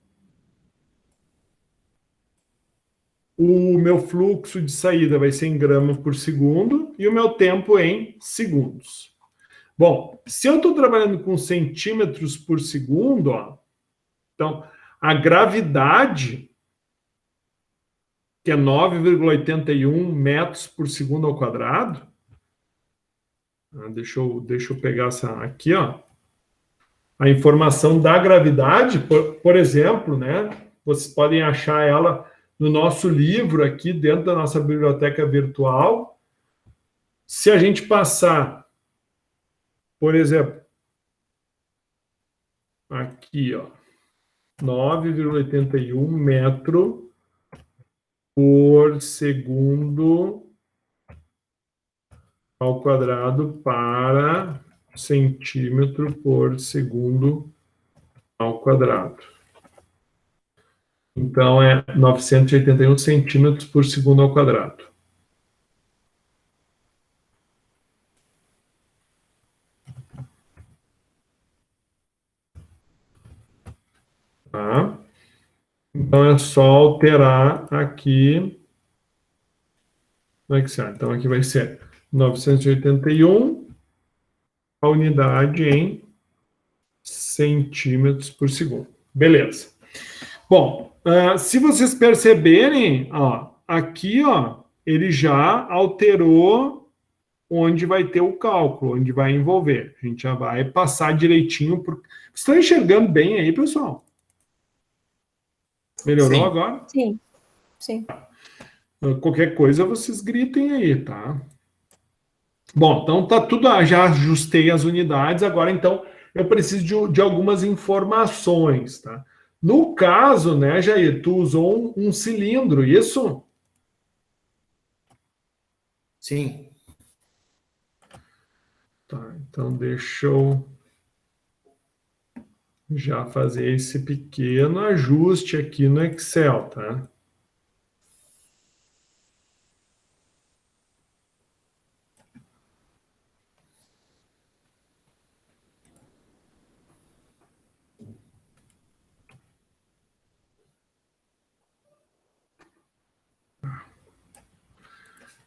o meu fluxo de saída vai ser em gramas por segundo e o meu tempo em segundos. Bom, se eu estou trabalhando com centímetros por segundo, ó, então a gravidade, que é 9,81 metros por segundo ao quadrado, deixa eu pegar essa aqui, ó. A informação da gravidade, por exemplo, né? Vocês podem achar ela no nosso livro aqui dentro da nossa biblioteca virtual. Se a gente passar, por exemplo, aqui, ó, 9,81 metro por segundo ao quadrado para centímetro por segundo ao quadrado. Então, é 981 centímetros por segundo ao quadrado. Tá? Então, é só alterar aqui no Excel. Então, aqui vai ser 981 a unidade em centímetros por segundo. Beleza. Bom, se vocês perceberem, ó, aqui, ó, ele já alterou onde vai ter o cálculo, onde vai envolver. A gente já vai passar direitinho. Estão enxergando bem aí, pessoal? Melhorou Sim. agora? Sim, sim. Qualquer coisa, vocês gritem aí, tá? Bom, então tá tudo, já ajustei as unidades, agora então eu preciso de algumas informações, tá? No caso, né, Jair, tu usou um cilindro, isso? Sim. Tá, então deixa eu já fazer esse pequeno ajuste aqui no Excel, tá?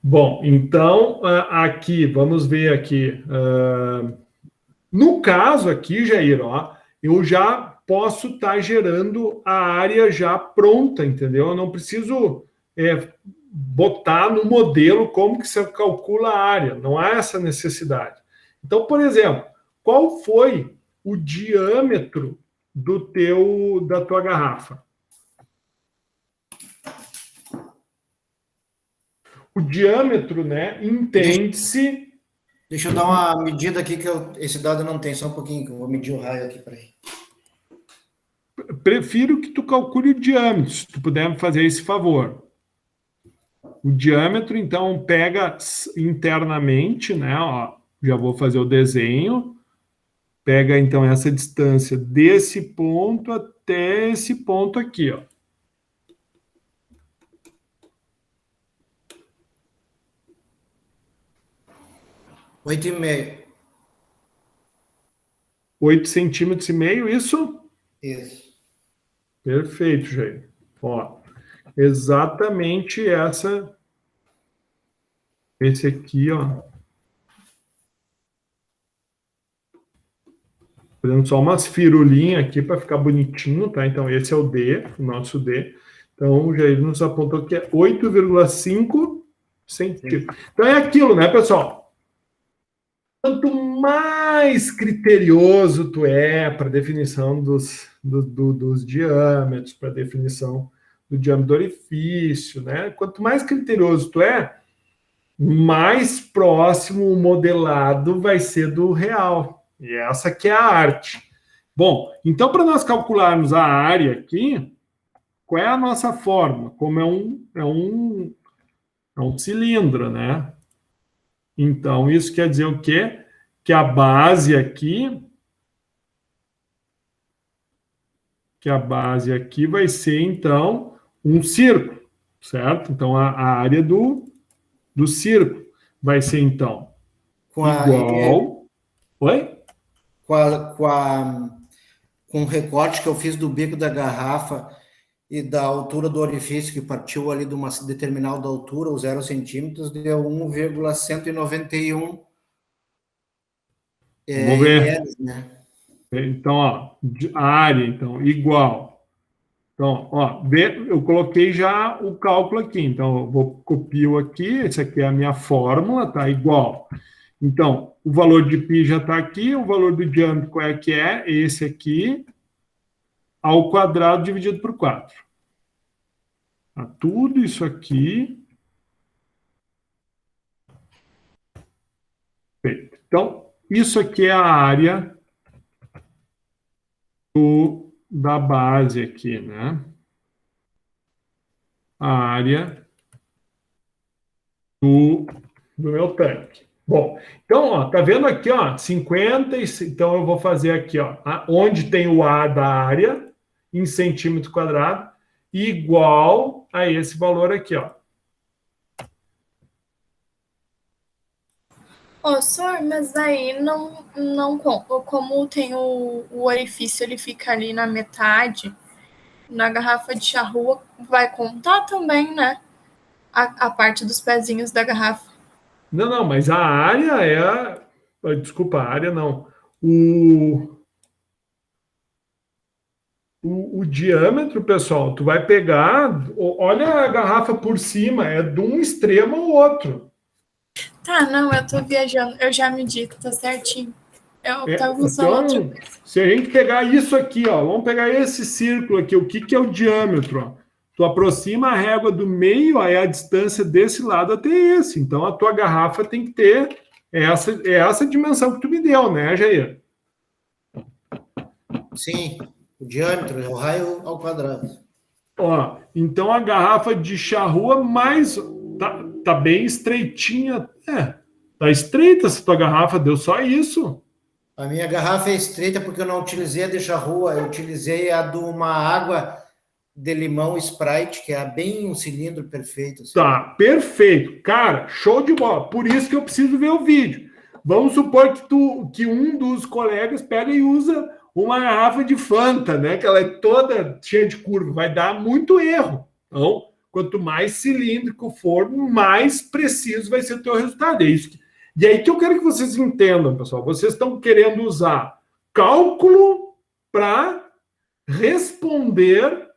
Bom, então, aqui, vamos ver aqui. No caso aqui, Jair, ó, eu já posso estar gerando a área já pronta, entendeu? Eu não preciso botar no modelo como que você calcula a área, não há essa necessidade. Então, por exemplo, qual foi o diâmetro da tua garrafa? O diâmetro, né, entende-se... Deixa eu dar uma medida aqui que esse dado não tem, só um pouquinho, que eu vou medir o raio aqui para ele. Prefiro que tu calcule o diâmetro, se tu puder me fazer esse favor. O diâmetro, então, pega internamente, né, ó, já vou fazer o desenho, pega, então, essa distância desse ponto até esse ponto aqui, ó. 8,5. 8,5 centímetros, isso? Isso. Perfeito, Jair. Ó, exatamente esse aqui, ó. Fazendo só umas firulinhas aqui para ficar bonitinho, tá? Então, esse é o D, o nosso D. Então, o Jair nos apontou que é 8,5 centímetros. Então, é aquilo, né, pessoal? Quanto mais criterioso tu é para definição dos diâmetros, para definição do diâmetro do orifício, né? Quanto mais criterioso tu é, mais próximo o modelado vai ser do real. E essa que é a arte. Bom, então para nós calcularmos a área aqui, qual é a nossa fórmula? Como é um cilindro, né? Então, isso quer dizer o quê? Que a base aqui vai ser, então, um círculo, certo? Então, a área do círculo vai ser, então, igual... Oi? Com o recorte que eu fiz do bico da garrafa, e da altura do orifício, que partiu ali de uma determinada altura, os 0 centímetros, deu 1,191 Vamos ver. ml, né? Então, ó, a área, então, igual. Então, ó, eu coloquei já o cálculo aqui. Então, eu vou copio aqui. Esse aqui é a minha fórmula, tá? Igual. Então, o valor de π já está aqui. O valor do diâmetro, qual é que é? Esse aqui, ao quadrado dividido por 4. Tá? Tudo isso aqui. Perfeito. Então, isso aqui é a área da base aqui, né? A área do meu tanque. Bom, então, ó, tá vendo aqui, ó, 50, então eu vou fazer aqui, ó, onde tem o A da área, em centímetro quadrado, igual a esse valor aqui, ó. Ô, senhor, mas aí como tem o orifício, ele fica ali na metade, na garrafa de charrua, vai contar também, né? A parte dos pezinhos da garrafa. Não, mas a área desculpa, a área não. O diâmetro, pessoal, tu vai pegar, olha a garrafa por cima, é de um extremo ao outro. Tá, não, eu tô viajando, eu já medi, tá certinho. Eu tava usando outra Então, coisa. se a gente pegar isso aqui, ó, vamos pegar esse círculo aqui, o que é o diâmetro? Ó? Tu aproxima a régua do meio, aí a distância desse lado até esse. Então, a tua garrafa tem que ter essa dimensão que tu me deu, né, Jair? Sim, o diâmetro é o raio ao quadrado. Ó, então a garrafa de charrua mais tá bem estreitinha. Tá estreita essa tua garrafa, deu só isso. A minha garrafa é estreita porque eu não utilizei a de charrua, eu utilizei a de uma água de limão Sprite, que é bem um cilindro perfeito. Assim. Tá, perfeito. Cara, show de bola. Por isso que eu preciso ver o vídeo. Vamos supor que um dos colegas pega e usa uma garrafa de Fanta, né? Que ela é toda cheia de curva. Vai dar muito erro. Então, quanto mais cilíndrico for, mais preciso vai ser o teu resultado. É isso. E aí que eu quero que vocês entendam, pessoal. Vocês estão querendo usar cálculo para responder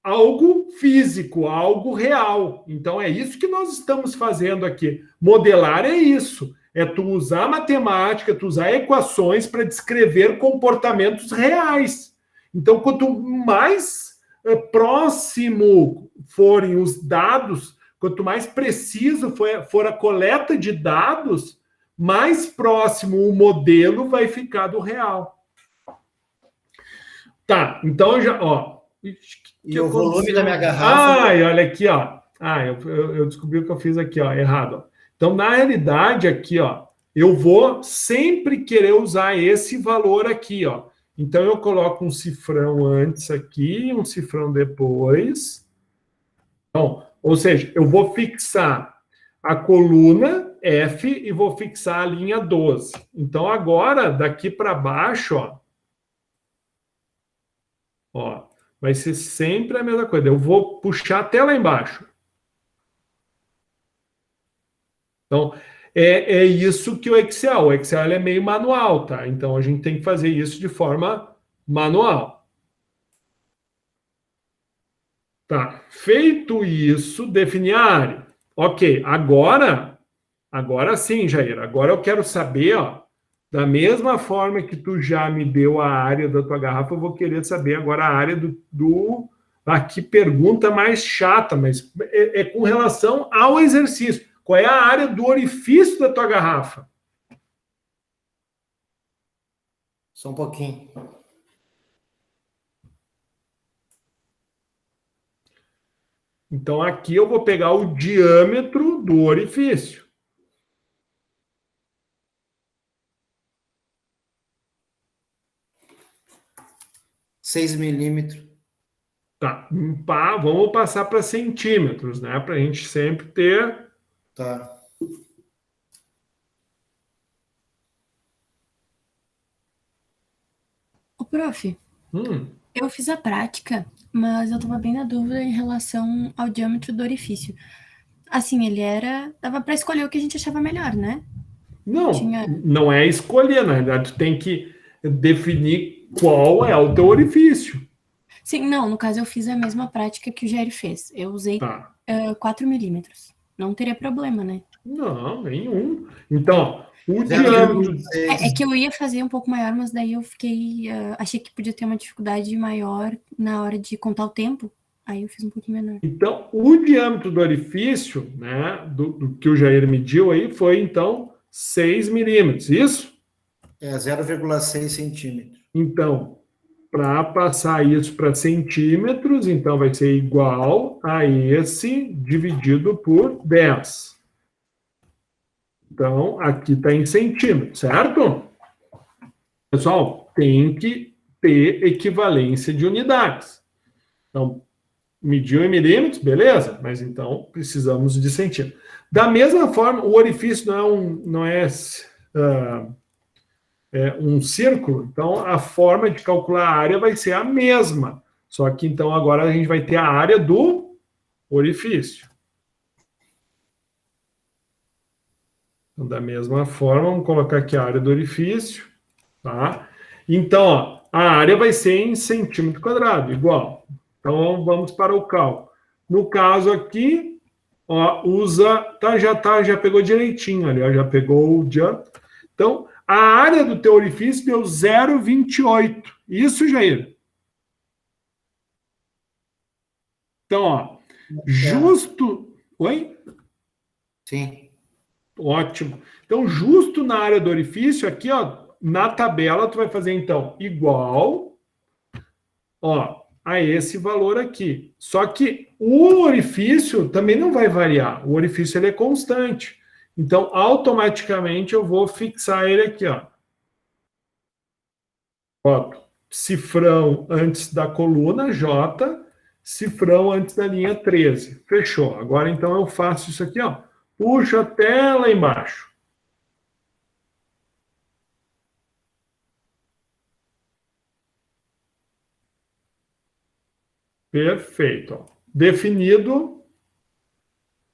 algo físico, algo real. Então é isso que nós estamos fazendo aqui. Modelar é isso. É tu usar matemática, tu usar equações para descrever comportamentos reais. Então, quanto mais próximo forem os dados, quanto mais preciso for a coleta de dados, mais próximo o modelo vai ficar do real. Tá, então já, ó. E o volume da minha garrafa... Ai, olha aqui, ó. Eu descobri o que eu fiz aqui, ó, errado. Ó. Então, na realidade, aqui, ó, eu vou sempre querer usar esse valor aqui, ó. Então, eu coloco um cifrão antes aqui, um cifrão depois. Então, ou seja, eu vou fixar a coluna F e vou fixar a linha 12. Então, agora, daqui para baixo, ó, vai ser sempre a mesma coisa. Eu vou puxar até lá embaixo. Então, é isso que o Excel. O Excel é meio manual, tá? Então, a gente tem que fazer isso de forma manual. Tá. Feito isso, definir a área. Ok, agora sim, Jair. Agora eu quero saber, ó, da mesma forma que tu já me deu a área da tua garrafa, eu vou querer saber agora a área do aqui pergunta mais chata, mas é com relação ao exercício. Qual é a área do orifício da tua garrafa? Só um pouquinho. Então, aqui eu vou pegar o diâmetro do orifício. Seis milímetros. Tá, vamos passar para centímetros, né? Para a gente sempre ter... Tá. Ô, prof, eu fiz a prática mas eu tava bem na dúvida em relação ao diâmetro do orifício. Assim, dava para escolher o que a gente achava melhor, né? Não, Tinha... não é escolher, na verdade, tu tem que definir qual é o teu orifício. Sim, não, no caso eu fiz a mesma prática que o Jair fez. Eu usei 4 milímetros. Não teria problema, né? Não, nenhum. Então, o 0,6. diâmetro... É que eu ia fazer um pouco maior, mas daí eu fiquei... achei que podia ter uma dificuldade maior na hora de contar o tempo. Aí eu fiz um pouquinho menor. Então, o diâmetro do orifício, né, do que o Jair mediu aí, foi, então, 6 milímetros, isso? É 0,6 centímetros. Então, para passar isso para centímetros, então vai ser igual a esse dividido por 10. Então, aqui está em centímetros, certo? Pessoal, tem que ter equivalência de unidades. Então, mediu em milímetros, beleza, mas então precisamos de centímetros. Da mesma forma, o orifício não é um círculo, então a forma de calcular a área vai ser a mesma. Só que então agora a gente vai ter a área do orifício. Então, da mesma forma, vamos colocar aqui a área do orifício, tá? Então, ó, a área vai ser em centímetro quadrado, igual. Então, vamos para o cálculo. No caso aqui, ó, já pegou direitinho ali, ó, já pegou o diâmetro. Então, a área do teu orifício deu 0,28. Isso, Jair? Então, ó, justo... Oi? Sim. Ótimo. Então, justo na área do orifício, aqui, ó, na tabela, tu vai fazer, então, igual, ó, a esse valor aqui. Só que o orifício também não vai variar. O orifício, ele é constante. Então, automaticamente, eu vou fixar ele aqui, ó. Boto cifrão antes da coluna J, cifrão antes da linha 13. Fechou. Agora, então, eu faço isso aqui, ó. Puxo até lá embaixo. Perfeito. Ó. Definido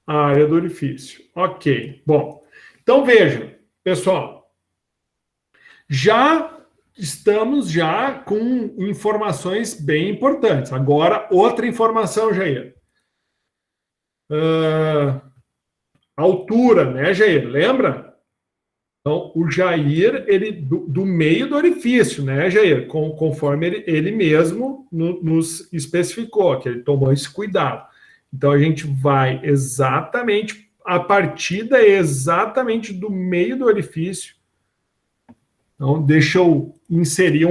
a área do orifício. Ok. Bom, então vejam, pessoal. Já estamos com informações bem importantes. Agora, outra informação, Jair. Altura, né, Jair? Lembra? Então, o Jair, ele do meio do orifício, né, Jair? Conforme ele mesmo nos especificou, que ele tomou esse cuidado. Então, a gente vai exatamente, a partida é exatamente do meio do orifício. Então, deixa eu inserir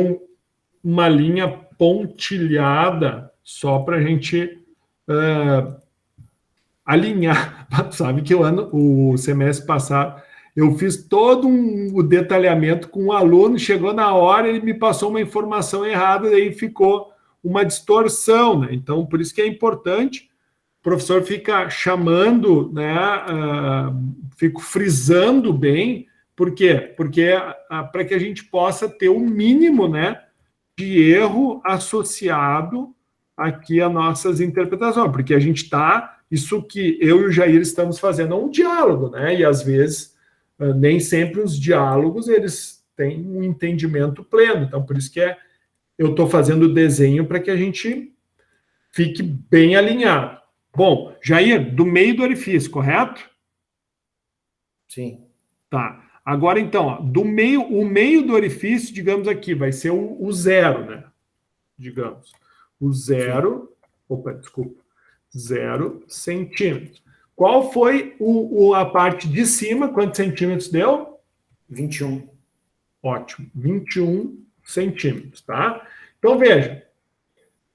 uma linha pontilhada só para a gente alinhar. Sabe que o semestre passado eu fiz todo o detalhamento com um aluno, chegou na hora, ele me passou uma informação errada, daí ficou uma distorção, né? Então, por isso que é importante, o professor fica chamando, né? Fico frisando bem. Por quê? Porque para que a gente possa ter o mínimo, né, de erro associado aqui às nossas interpretações, porque a gente isso que eu e o Jair estamos fazendo é um diálogo, né, e às vezes nem sempre os diálogos eles têm um entendimento pleno, então por isso que eu estou fazendo o desenho para que a gente fique bem alinhado. Bom, Jair, do meio do orifício, correto? Sim. Tá. Agora, então, ó, o meio do orifício, digamos aqui, vai ser o zero, né? Digamos. O zero... Opa, desculpa. 0 centímetros. Qual foi a parte de cima? Quantos centímetros deu? 21. Ótimo. 21 centímetros, tá? Então, veja.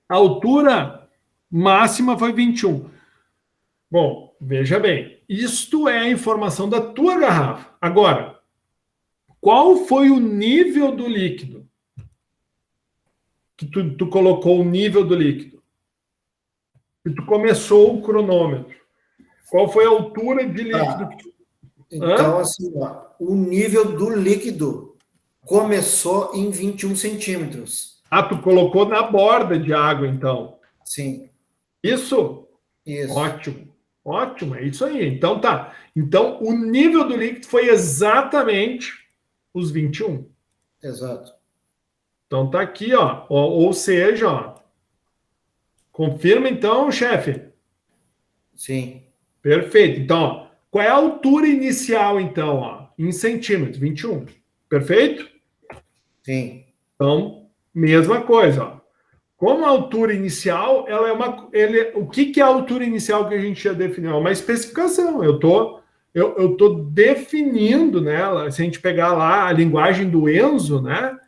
A altura máxima foi 21. Bom, veja bem. Isto é a informação da tua garrafa. Agora, qual foi o nível do líquido? Que tu colocou o nível do líquido. Que tu começou o cronômetro. Qual foi a altura de líquido? Então, assim, ó, o nível do líquido começou em 21 centímetros. Tu colocou na borda de água, então. Sim, Isso? isso. Ótimo. Ótimo, é isso aí. Então tá. Então o nível do líquido foi exatamente os 21. Exato. Então tá aqui, ó. Ou seja, ó. Confirma então, chefe. Sim, Perfeito. Então, ó, qual é a altura inicial, então, ó? Em centímetros, 21. Perfeito? sim, Então, mesma coisa, ó. Como a altura inicial, ela é uma. O que é a altura inicial que a gente já definiu? É uma especificação. Eu tô definindo, né? Se a gente pegar lá a linguagem do Enzo, né?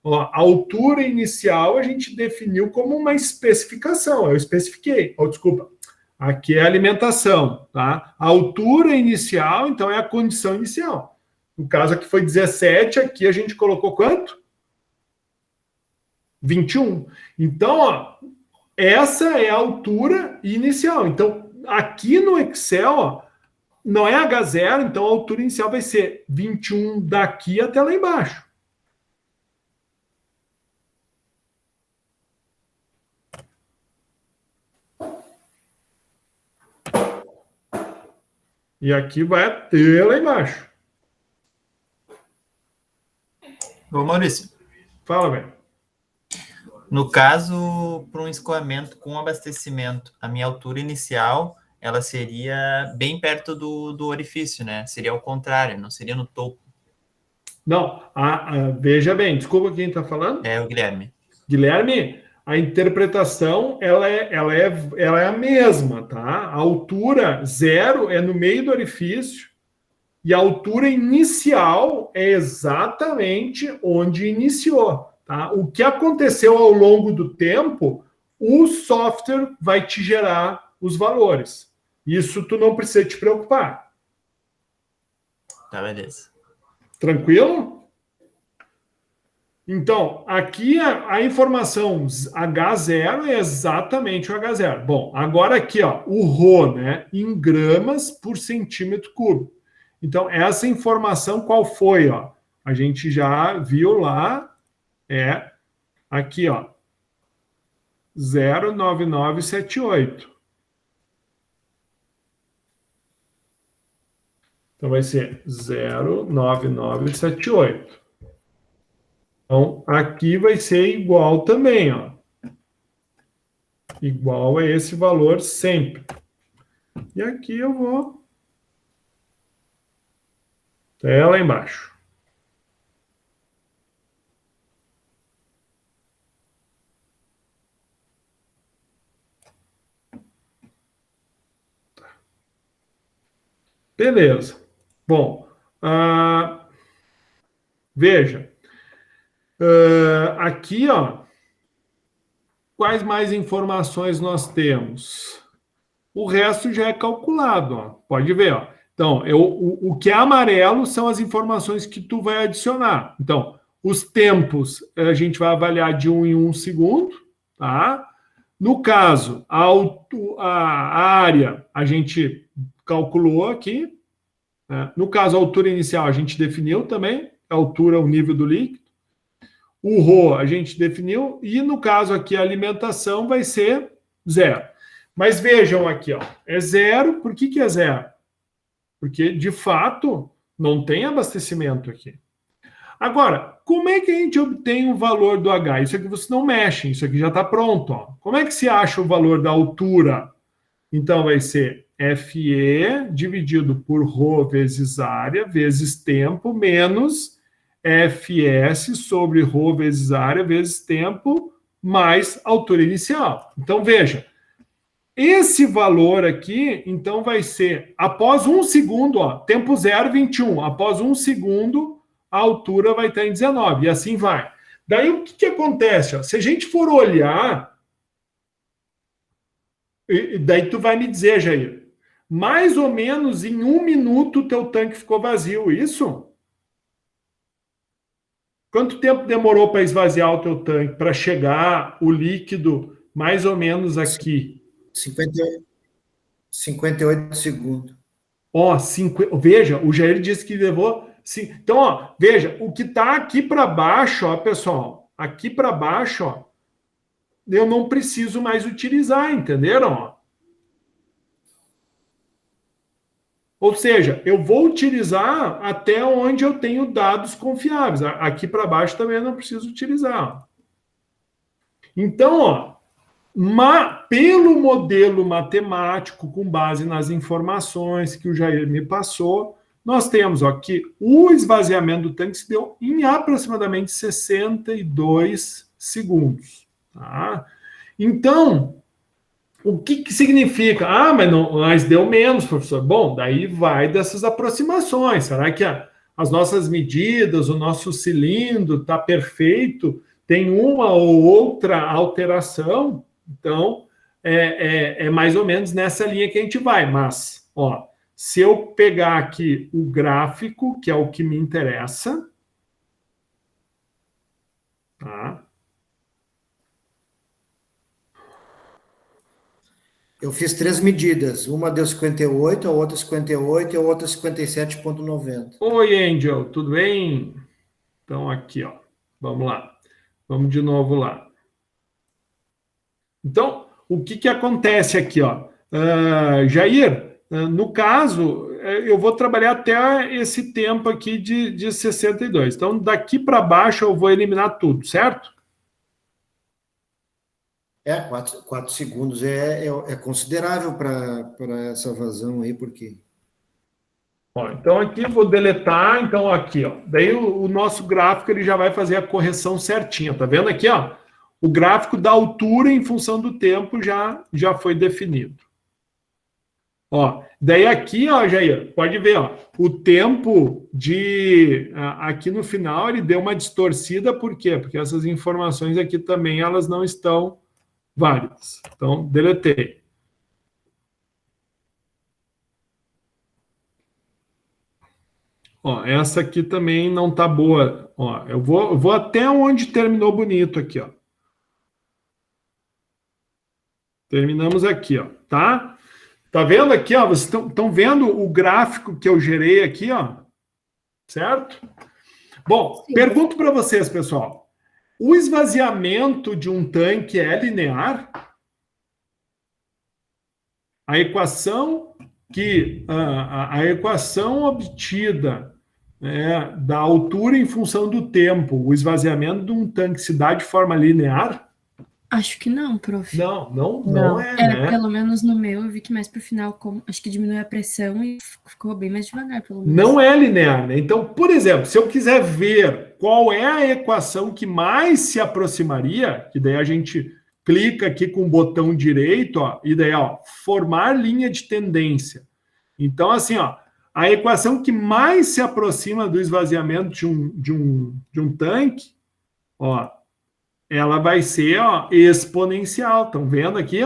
Ó, a altura inicial a gente definiu como uma especificação. Eu especifiquei. Oh, desculpa. Aqui é a alimentação, tá? A altura inicial, então, é a condição inicial. No caso aqui foi 17, aqui a gente colocou quanto? 21. Então, ó, essa é a altura inicial. Então, aqui no Excel, ó, não é H0, então a altura inicial vai ser 21 daqui até lá embaixo. E aqui vai até lá embaixo. Ô, Maurício, Fala, velho. no caso, para um escoamento com abastecimento, a minha altura inicial, ela seria bem perto do orifício, né? Seria ao contrário, não seria no topo. Não, veja bem, desculpa quem está falando. É o Guilherme. Guilherme, a interpretação ela é a mesma, tá? A altura 0 é no meio do orifício e a altura inicial é exatamente onde iniciou, tá? O que aconteceu ao longo do tempo, o software vai te gerar os valores. Isso tu não precisa te preocupar. Tá, beleza. Tranquilo? Então, aqui a informação H0 é exatamente o H0. Bom, agora aqui, ó, o ρ, né, em gramas por centímetro cúbico. Então, essa informação qual foi, ó? A gente já viu lá, é aqui, ó, 0,9978. Então, vai ser 0,9978. Então, aqui vai ser igual também, ó. Igual a esse valor sempre. E aqui eu vou até lá embaixo. Beleza. Bom, veja. Aqui, ó, quais mais informações nós temos? O resto já é calculado, ó. Pode ver, ó. Então, o que é amarelo são as informações que tu vai adicionar. Então, os tempos a gente vai avaliar de 1 em 1 segundo, tá? No caso, a área a gente calculou aqui, né? No caso, a altura inicial a gente definiu também, a altura, o nível do líquido. O ρ a gente definiu, e no caso aqui a alimentação vai ser 0. Mas vejam aqui, ó, é 0, por que é 0? Porque, de fato, não tem abastecimento aqui. Agora, como é que a gente obtém o valor do H? Isso aqui você não mexe, isso aqui já está pronto. Ó. Como é que se acha o valor da altura? Então, vai ser FE dividido por ρ vezes área, vezes tempo, menos FS sobre ρ vezes área, vezes tempo, mais altura inicial. Então, veja, esse valor aqui, então, vai ser, após 1 segundo, ó, tempo 0, 21. Após 1 segundo, a altura vai estar em 19, e assim vai. Daí, o que acontece? Ó? Se a gente for olhar, daí tu vai me dizer, Jair, mais ou menos em 1 minuto o teu tanque ficou vazio, isso? Quanto tempo demorou para esvaziar o teu tanque, para chegar o líquido mais ou menos aqui? 58 segundos. Ó, veja, o Jair disse que levou. Então, ó, veja, o que está aqui para baixo, ó, pessoal, aqui para baixo, ó, eu não preciso mais utilizar, entenderam? Ou seja, eu vou utilizar até onde eu tenho dados confiáveis. Aqui para baixo também eu não preciso utilizar. Então, pelo modelo matemático, com base nas informações que o Jair me passou, nós temos que o esvaziamento do tanque se deu em aproximadamente 62 segundos. Tá? Então, o que significa? Mas deu menos, professor. Bom, daí vai dessas aproximações. Será que as nossas medidas, o nosso cilindro está perfeito? Tem uma ou outra alteração? Então, é mais ou menos nessa linha que a gente vai. Mas, se eu pegar aqui o gráfico, que é o que me interessa, tá? Eu fiz 3 medidas. Uma deu 58, a outra 58 e a outra 57,90. Oi, Angel, tudo bem? Então, aqui, vamos lá. Vamos de novo lá. Então, o que acontece aqui? Jair, no caso, eu vou trabalhar até esse tempo aqui de 62. Então, daqui para baixo eu vou eliminar tudo, certo? 4 segundos é considerável para essa vazão aí, porque... Então aqui eu vou deletar, então aqui, daí o nosso gráfico ele já vai fazer a correção certinha, tá vendo aqui, o gráfico da altura em função do tempo já foi definido. Daí aqui, Jair, pode ver, o tempo aqui no final ele deu uma distorcida, por quê? Porque essas informações aqui também elas não estão válidas. Então, deletei. Essa aqui também não tá boa. Eu vou até onde terminou bonito aqui, Terminamos aqui, tá? Tá vendo aqui, Vocês estão vendo o gráfico que eu gerei aqui, Certo? Bom, sim. Pergunto para vocês, pessoal. O esvaziamento de um tanque é linear? A equação a equação obtida da altura em função do tempo, o esvaziamento de um tanque se dá de forma linear? Acho que não, prof. Não é, né? Pelo menos no meu, eu vi que mais pro final, acho que diminui a pressão e ficou bem mais devagar, pelo menos. Não é linear, né? Então, por exemplo, se eu quiser ver qual é a equação que mais se aproximaria, que daí a gente clica aqui com o botão direito, e daí, formar linha de tendência. Então, assim, a equação que mais se aproxima do esvaziamento de um tanque, ela vai ser exponencial. Estão vendo aqui?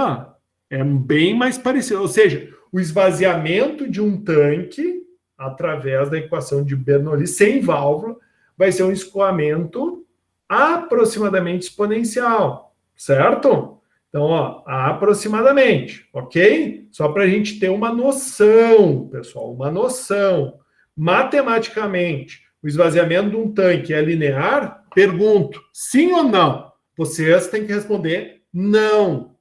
É bem mais parecido. Ou seja, o esvaziamento de um tanque, através da equação de Bernoulli sem válvula, vai ser um escoamento aproximadamente exponencial. Certo? Então, aproximadamente, ok? Só para a gente ter uma noção, pessoal, uma noção. Matematicamente, o esvaziamento de um tanque é linear? Pergunto, sim ou não? Vocês têm que responder não.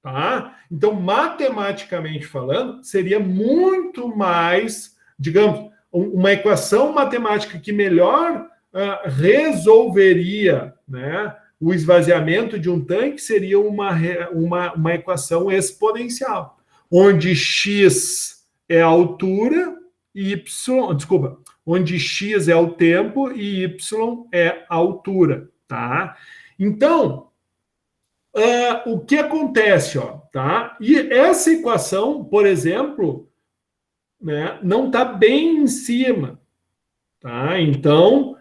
Tá? Então, matematicamente falando, seria muito mais, digamos, uma equação matemática que melhor resolveria, né, o esvaziamento de um tanque seria uma equação exponencial, onde x é a altura e onde x é o tempo e y é a altura, tá? Então, o que acontece, tá? E essa equação, por exemplo, né, não está bem em cima, tá? Então,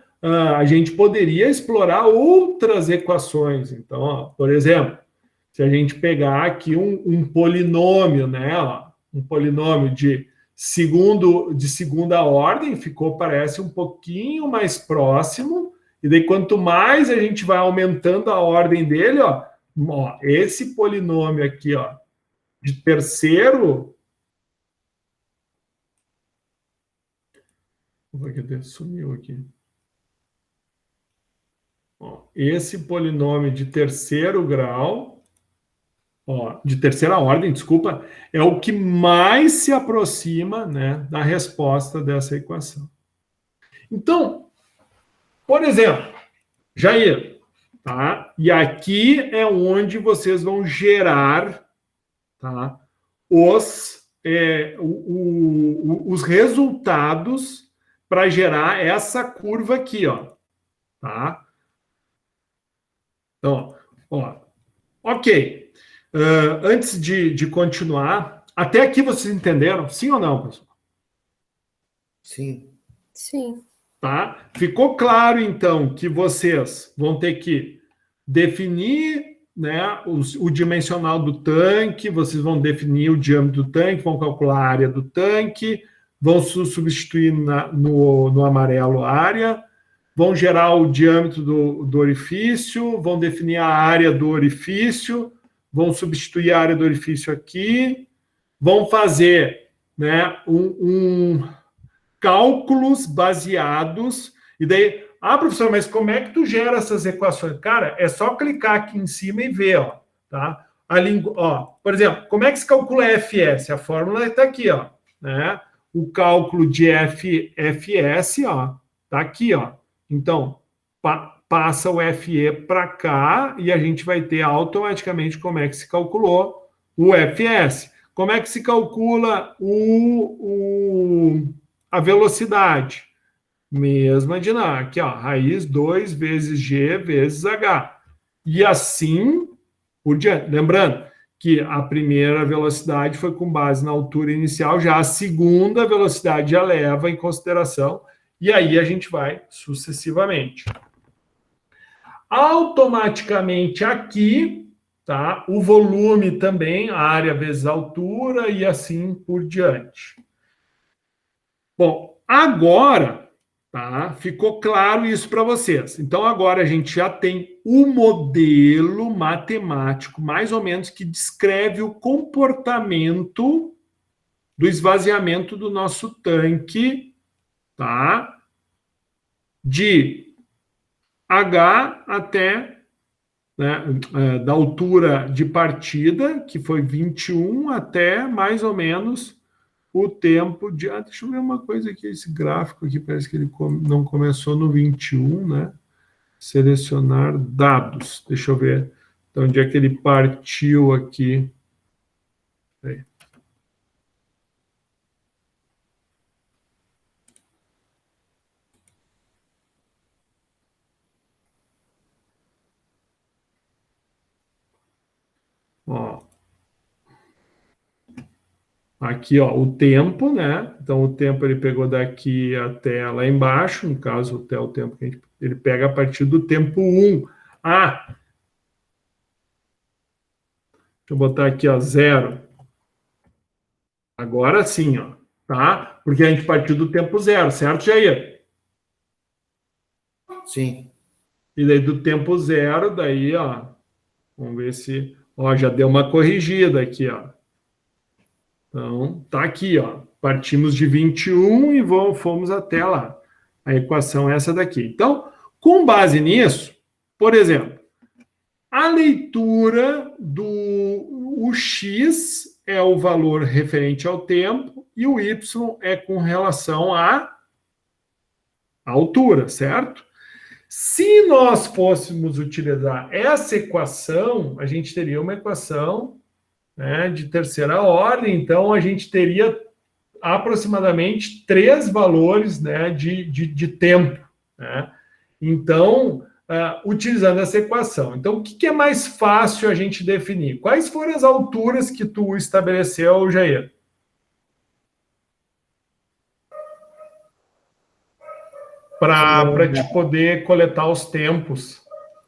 a gente poderia explorar outras equações. Então, por exemplo, se a gente pegar aqui um polinômio, né? Um polinômio de segunda ordem, parece um pouquinho mais próximo, e daí quanto mais a gente vai aumentando a ordem dele, esse polinômio aqui, de terceiro... Sumiu aqui. esse polinômio de terceiro grau, ó, de terceira ordem, desculpa, é o que mais se aproxima, né, da resposta dessa equação. Então, por exemplo, Jair, tá? E aqui é onde vocês vão gerar, tá, os resultados para gerar essa curva aqui, ó, tá? Então, ó, ok. Antes de continuar, até aqui vocês entenderam? Sim ou não, pessoal? Sim. Sim. Tá? Ficou claro, então, que vocês vão ter que definir, né, o dimensional do tanque, vocês vão definir o diâmetro do tanque, vão calcular a área do tanque, vão substituir no amarelo a área, vão gerar o diâmetro do orifício, vão definir a área do orifício, vão substituir a área do orifício aqui, vão fazer, né, cálculos baseados, e daí, professor, mas como é que tu gera essas equações? Cara, é só clicar aqui em cima e ver, ó, tá? Por exemplo, como é que se calcula FS? A fórmula está aqui, ó, né? O cálculo de FS, ó, tá aqui, ó. Então, passa o FE para cá e a gente vai ter automaticamente como é que se calculou o FS. Como é que se calcula a velocidade? Mesma dinâmica. Aqui, ó, raiz 2 vezes G vezes H. E assim por diante. Lembrando que a primeira velocidade foi com base na altura inicial, já a segunda velocidade já leva em consideração, e aí a gente vai sucessivamente. Automaticamente aqui, tá? O volume também, a área vezes a altura, e assim por diante. Bom, agora, tá? Ficou claro isso para vocês. Então, agora a gente já tem o modelo matemático, mais ou menos, que descreve o comportamento do esvaziamento do nosso tanque, tá? De H até, né, da altura de partida, que foi 21, até mais ou menos o tempo de... deixa eu ver uma coisa aqui, esse gráfico aqui, parece que ele não começou no 21, né? Selecionar dados. Deixa eu ver de onde é que ele partiu aqui. Aí. Ó. Aqui, ó, o tempo, né? Então, o tempo ele pegou daqui até lá embaixo, no caso, até o tempo que ele pega a partir do tempo 1. Deixa eu botar aqui, ó, 0. Agora sim, ó, tá? Porque a gente partiu do tempo 0, certo, Jair? Sim. E daí do tempo 0, daí, ó, vamos ver se... Ó, já deu uma corrigida aqui, ó. Então, tá aqui, ó. Partimos de 21 e fomos até lá. A equação é essa daqui. Então, com base nisso, por exemplo, a leitura o X é o valor referente ao tempo e o Y é com relação à altura, certo? Se nós fôssemos utilizar essa equação, a gente teria uma equação, né, de terceira ordem, então a gente teria aproximadamente 3 valores, né, de tempo, né? Então, utilizando essa equação. Então, o que é mais fácil a gente definir? Quais foram as alturas que tu estabeleceu, Jair? Para te poder coletar os tempos.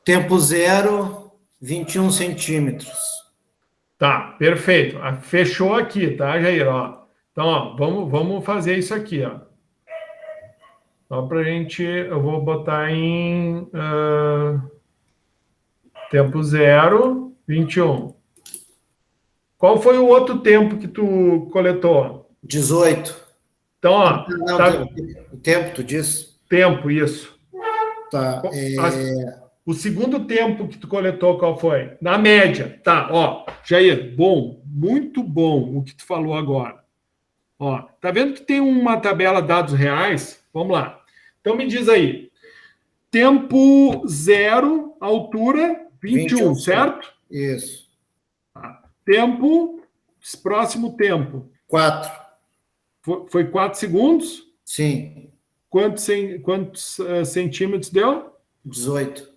Tempo 0, 21 centímetros. Tá, perfeito. Fechou aqui, tá, Jair? Ó. Então, ó, vamos fazer isso aqui, ó. Só para a gente, eu vou botar em tempo 0, 21. Qual foi o outro tempo que tu coletou? 18. Então, ó. Não, tá... o tempo, tu disse? Tempo, isso. Tá. O segundo tempo que tu coletou, qual foi? Na média. Tá, ó. Jair, bom, muito bom o que tu falou agora. Ó, tá vendo que tem uma tabela dados reais? Vamos lá. Então me diz aí. Tempo zero, altura 21, certo? Isso. Tempo, próximo tempo. 4. Foi 4 segundos? Sim. Quantos centímetros deu? 18.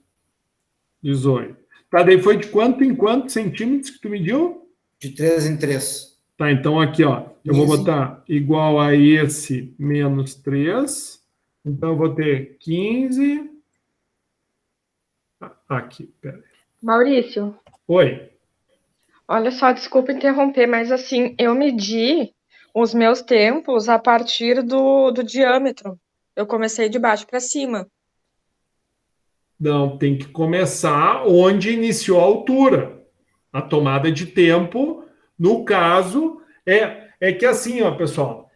18. Tá, daí foi de quanto em quantos centímetros que tu mediu? De 3 em 3. Tá, então aqui, ó. Eu vou botar igual a esse menos 3. Então eu vou ter 15. Aqui, peraí. Maurício, Oi. olha só, desculpa interromper, mas assim, eu medi os meus tempos a partir do diâmetro. Eu comecei de baixo para cima. Não, tem que começar onde iniciou a altura. A tomada de tempo, no caso, é que assim, ó, pessoal,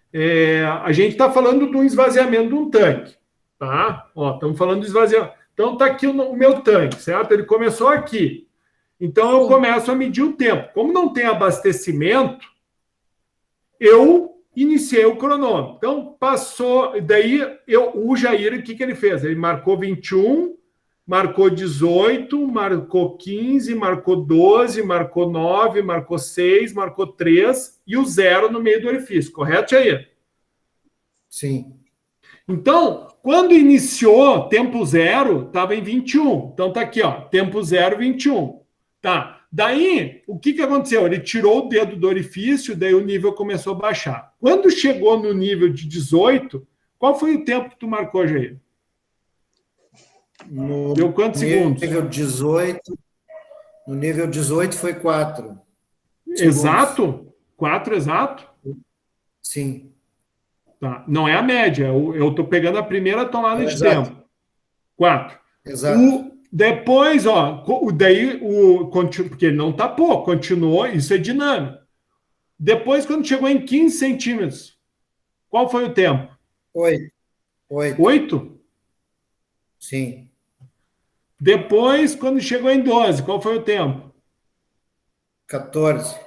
a gente está falando de um esvaziamento de um tanque, tá? Ó, estamos falando de esvaziamento. Então, está aqui o meu tanque, certo? Ele começou aqui. Então, eu começo a medir o tempo. Como não tem abastecimento, eu iniciei o cronômetro. Então, passou... Daí, o Jair, o que ele fez? Ele marcou 21, marcou 18, marcou 15, marcou 12, marcou 9, marcou 6, marcou 3 e o 0 no meio do orifício. Correto, Jair? Sim. Então, quando iniciou tempo zero, estava em 21. Então, tá aqui, ó, tempo zero, 21. Tá. Daí, o que aconteceu? Ele tirou o dedo do orifício, daí o nível começou a baixar. Quando chegou no nível de 18, qual foi o tempo que tu marcou, Jair? Deu quantos segundos? No nível 18 foi 4. Exato? 4 exato? Sim. Tá. Não é a média, eu estou pegando a primeira tomada de Exato. tempo. 4. Exato. Depois, ó, porque não tapou, continuou, isso é dinâmico. Depois, quando chegou em 15 centímetros, qual foi o tempo? 8. 8? Sim. Depois, quando chegou em 12, qual foi o tempo? 14.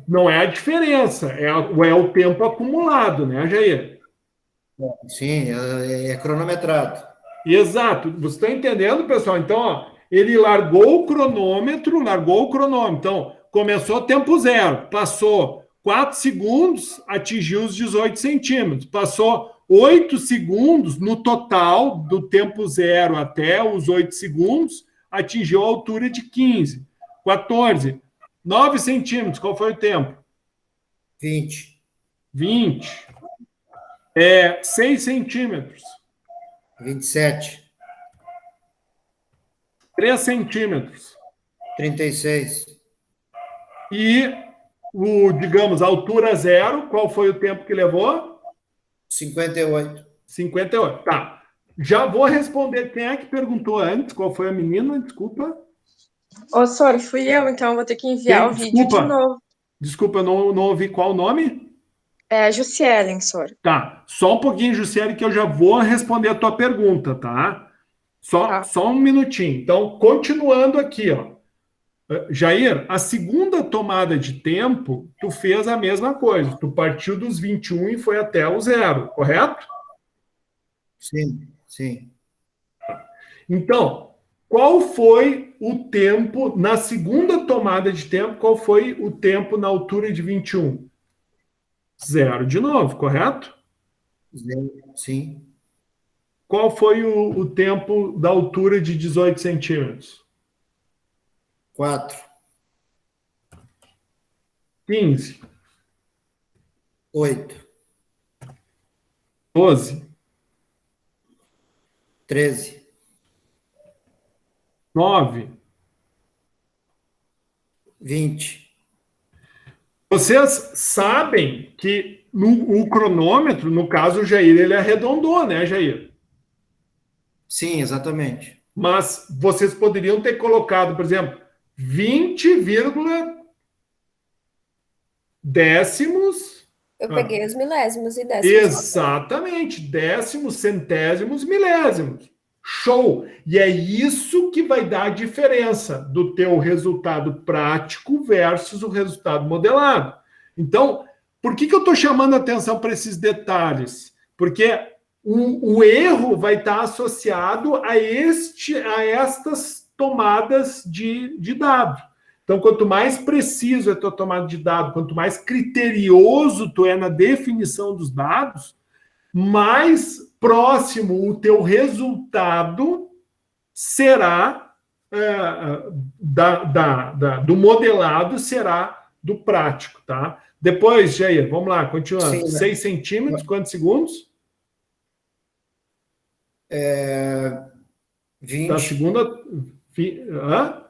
Não é a diferença, é o tempo acumulado, né, Jair? Sim, é cronometrado. Exato. Você está entendendo, pessoal? Então, ó, ele largou o cronômetro. Então, começou tempo zero, passou 4 segundos, atingiu os 18 centímetros. Passou 8 segundos no total, do tempo zero até os 8 segundos, atingiu a altura de 15. 14. 9 centímetros, qual foi o tempo? 20. 20. 6 centímetros. 27. 3 centímetros. 36. E, digamos, a altura zero, qual foi o tempo que levou? 58. 58. Tá. Já vou responder. Quem é que perguntou antes? Qual foi a menina? Desculpa. Ô, Sor, fui eu, então vou ter que enviar o vídeo de novo. Desculpa, eu não ouvi qual o nome? É Jussielen, Sor. Tá. Só um pouquinho, Jussiele, que eu já vou responder a tua pergunta, tá? Só um minutinho. Então, continuando aqui, ó. Jair, a segunda tomada de tempo, tu fez a mesma coisa. Tu partiu dos 21 e foi até o zero, correto? Sim, sim. Então, qual foi o tempo, na segunda tomada de tempo, qual foi o tempo na altura de 21? Zero de novo, correto? Sim. Qual foi o tempo da altura de 18 centímetros? 4. 15. 8. 12. 13. 9. 20. Vocês sabem que o cronômetro, no caso, o Jair, ele arredondou, né, Jair? Sim, exatamente. Mas vocês poderiam ter colocado, por exemplo, 20, décimos. Eu peguei os milésimos e décimos. Exatamente, décimos, centésimos, milésimos. Show! E é isso que vai dar a diferença do teu resultado prático versus o resultado modelado. Então, por que eu estou chamando a atenção para esses detalhes? Porque o erro vai estar associado a estas tomadas de dado. Então, quanto mais preciso é a tua tomada de dado, quanto mais criterioso tu é na definição dos dados, mais próximo o teu resultado será do modelado, será do prático, tá? Depois, Jair, vamos lá, continuando. Sim, né? 6 centímetros, quantos segundos? 20. Da segunda... Hã?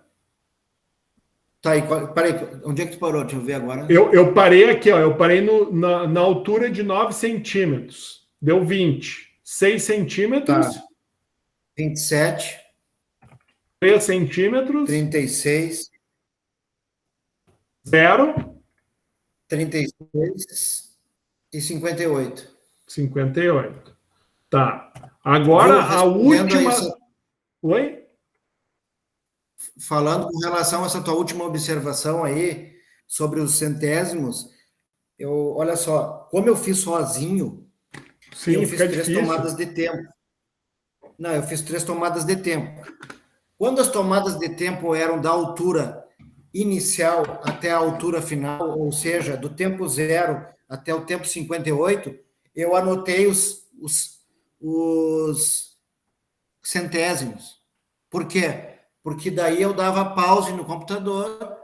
Tá aí, peraí, onde é que tu parou? Deixa eu ver agora. Eu parei aqui, ó, eu parei na altura de 9 centímetros. Deu 20. 6 centímetros. Tá. 27. 3 centímetros. 36. 0. 36 e 58. 58. Tá. Agora a última... Oi? Falando com relação a essa tua última observação aí, sobre os centésimos, olha só, como eu fiz sozinho, sim, eu fiz 3 difícil. tomadas de tempo. Não, eu fiz 3 tomadas de tempo. Quando as tomadas de tempo eram da altura inicial até a altura final, ou seja, do tempo 0 até o tempo 58, eu anotei os centésimos. Por quê? Porque daí eu dava pause no computador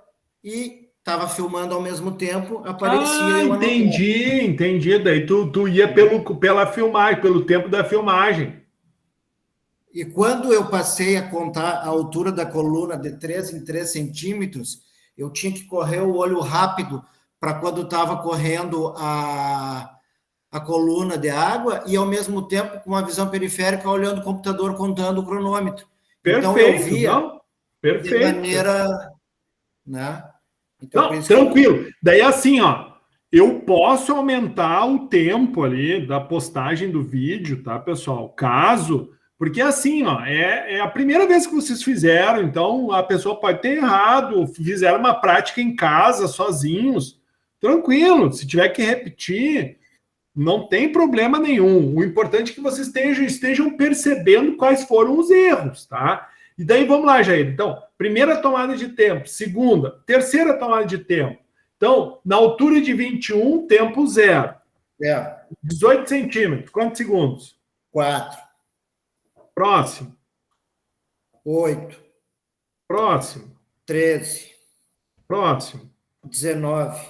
e estava filmando ao mesmo tempo, aparecia eu anotando. Entendi. Daí tu ia pela filmagem, pelo tempo da filmagem. E quando eu passei a contar a altura da coluna de 3 em 3 centímetros, eu tinha que correr o olho rápido para quando estava correndo a coluna de água e, ao mesmo tempo, com uma visão periférica, olhando o computador, contando o cronômetro. Perfeito, então, eu via perfeito. de maneira... Né? Então, não, tranquilo. Daí, assim, ó, eu posso aumentar o tempo ali da postagem do vídeo, tá, pessoal? Caso... Porque assim, ó, é a primeira vez que vocês fizeram, então a pessoa pode ter errado, fizeram uma prática em casa, sozinhos, tranquilo, se tiver que repetir, não tem problema nenhum. O importante é que vocês estejam percebendo quais foram os erros, tá? E daí vamos lá, Jair. Então, primeira tomada de tempo, segunda, terceira tomada de tempo. Então, na altura de 21, tempo 0. 18 centímetros, quantos segundos? 4. Próximo. 8. Próximo. 13. Próximo. 19.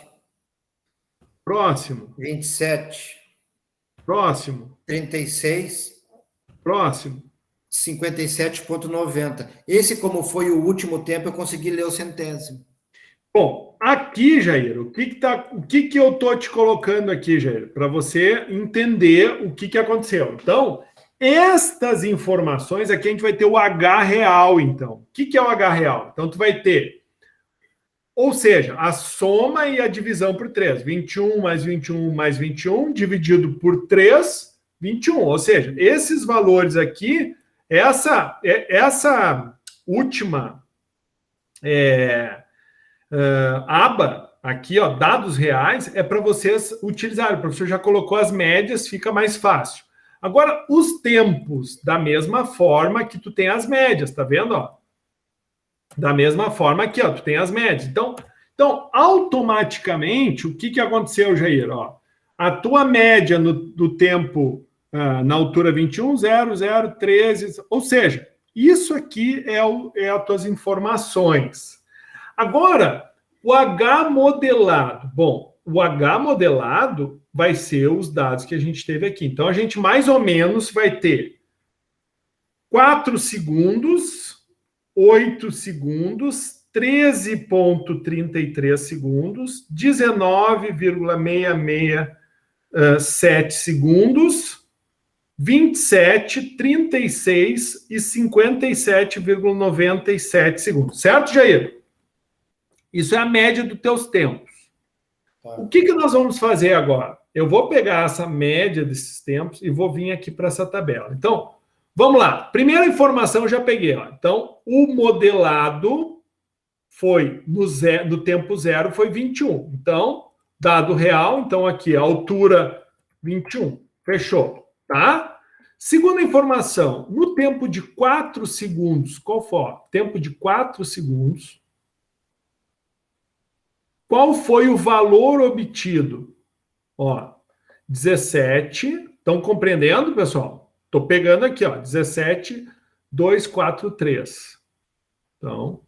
Próximo. 27. Próximo. 36. Próximo. 57,90. Esse, como foi o último tempo, eu consegui ler o centésimo. Bom, aqui, Jair, o que eu estou te colocando aqui, Jair, para você entender o que aconteceu. Então, estas informações aqui a gente vai ter o H real, então. O que é o H real? Então, tu vai ter, ou seja, a soma e a divisão por 3. 21 mais 21 mais 21, dividido por 3, 21. Ou seja, esses valores aqui, essa última aba aqui, ó, dados reais, é para vocês utilizarem. O professor já colocou as médias, fica mais fácil. Agora, os tempos, da mesma forma que tu tem as médias, tá vendo? Ó? Da mesma forma aqui, ó, tu tem as médias. Então automaticamente, o que aconteceu, Jair? Ó, a tua média do tempo na altura 21, 0, 0, 13, ou seja, isso aqui é as tuas informações. Agora, o H modelado. Bom, o H modelado vai ser os dados que a gente teve aqui. Então, a gente mais ou menos vai ter 4 segundos, 8 segundos, 13,33 segundos, 19,667 segundos, 27, 36 e 57,97 segundos. Certo, Jair? Isso é a média dos teus tempos. O que nós vamos fazer agora? Eu vou pegar essa média desses tempos e vou vir aqui para essa tabela. Então, Vamos lá. Primeira informação eu já peguei. Ó. Então, o modelado foi no tempo zero, foi 21. Então, dado real, então aqui a altura 21. Fechou, tá? Segunda informação, no tempo de 4 segundos, qual foi? Tempo de 4 segundos. Qual foi o valor obtido? Ó, 17. Estão compreendendo, pessoal? Estou pegando aqui, ó, 17,243. Então,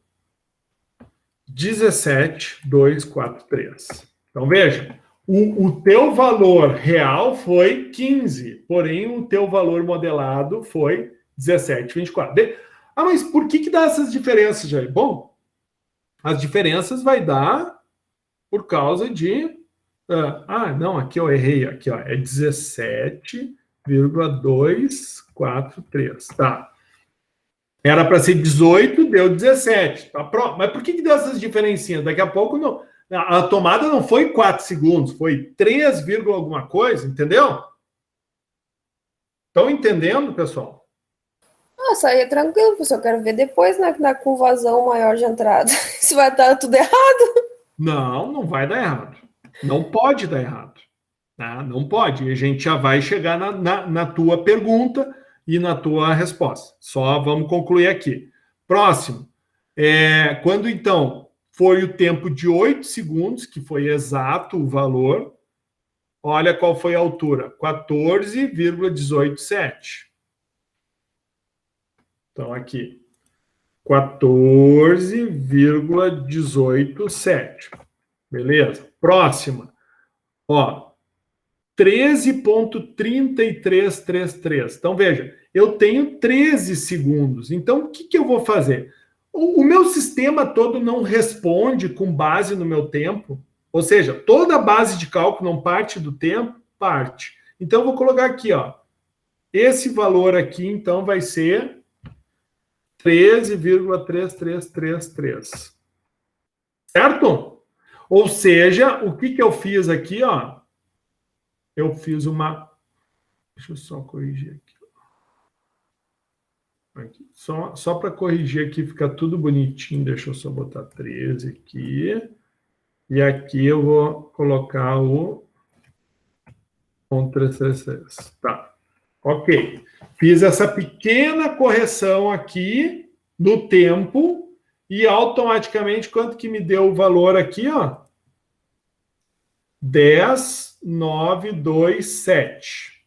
17,243. Então, veja, o teu valor real foi 15, porém o teu valor modelado foi 17,24. Ah, mas por que dá essas diferenças, Jair? Bom, as diferenças vai dar por causa de... não, aqui eu errei, aqui ó, é 17,243, tá. Era para ser 18, deu 17. Tá pronto. Mas por que deu essas diferencinhas? Daqui a pouco não, a tomada não foi 4 segundos, foi 3, alguma coisa, entendeu? Estão entendendo, pessoal? Nossa, aí é tranquilo, pessoal. Eu quero ver depois com vazão maior de entrada. Se vai estar tudo errado. Não, não vai dar errado. Não pode dar errado. Tá? Não pode. E a gente já vai chegar na tua pergunta e na tua resposta. Só vamos concluir aqui. Próximo. Quando, então, foi o tempo de 8 segundos, que foi exato o valor, olha qual foi a altura. 14,187. Então, aqui. 14,187. Beleza? Próxima. Ó, 13,3333. Então, veja, eu tenho 13 segundos. Então, o que eu vou fazer? O meu sistema todo não responde com base no meu tempo. Ou seja, toda a base de cálculo não parte do tempo? Parte. Então, eu vou colocar aqui, ó. Esse valor aqui, então, vai ser 13,3333. Certo? Ou seja, o que eu fiz aqui, ó? Eu fiz uma... Deixa eu só corrigir aqui. Só para corrigir aqui, fica tudo bonitinho. Deixa eu só botar 13 aqui. E aqui eu vou colocar o... Tá. Ok. Fiz essa pequena correção aqui no tempo e automaticamente, quanto que me deu o valor aqui, ó? 10,927.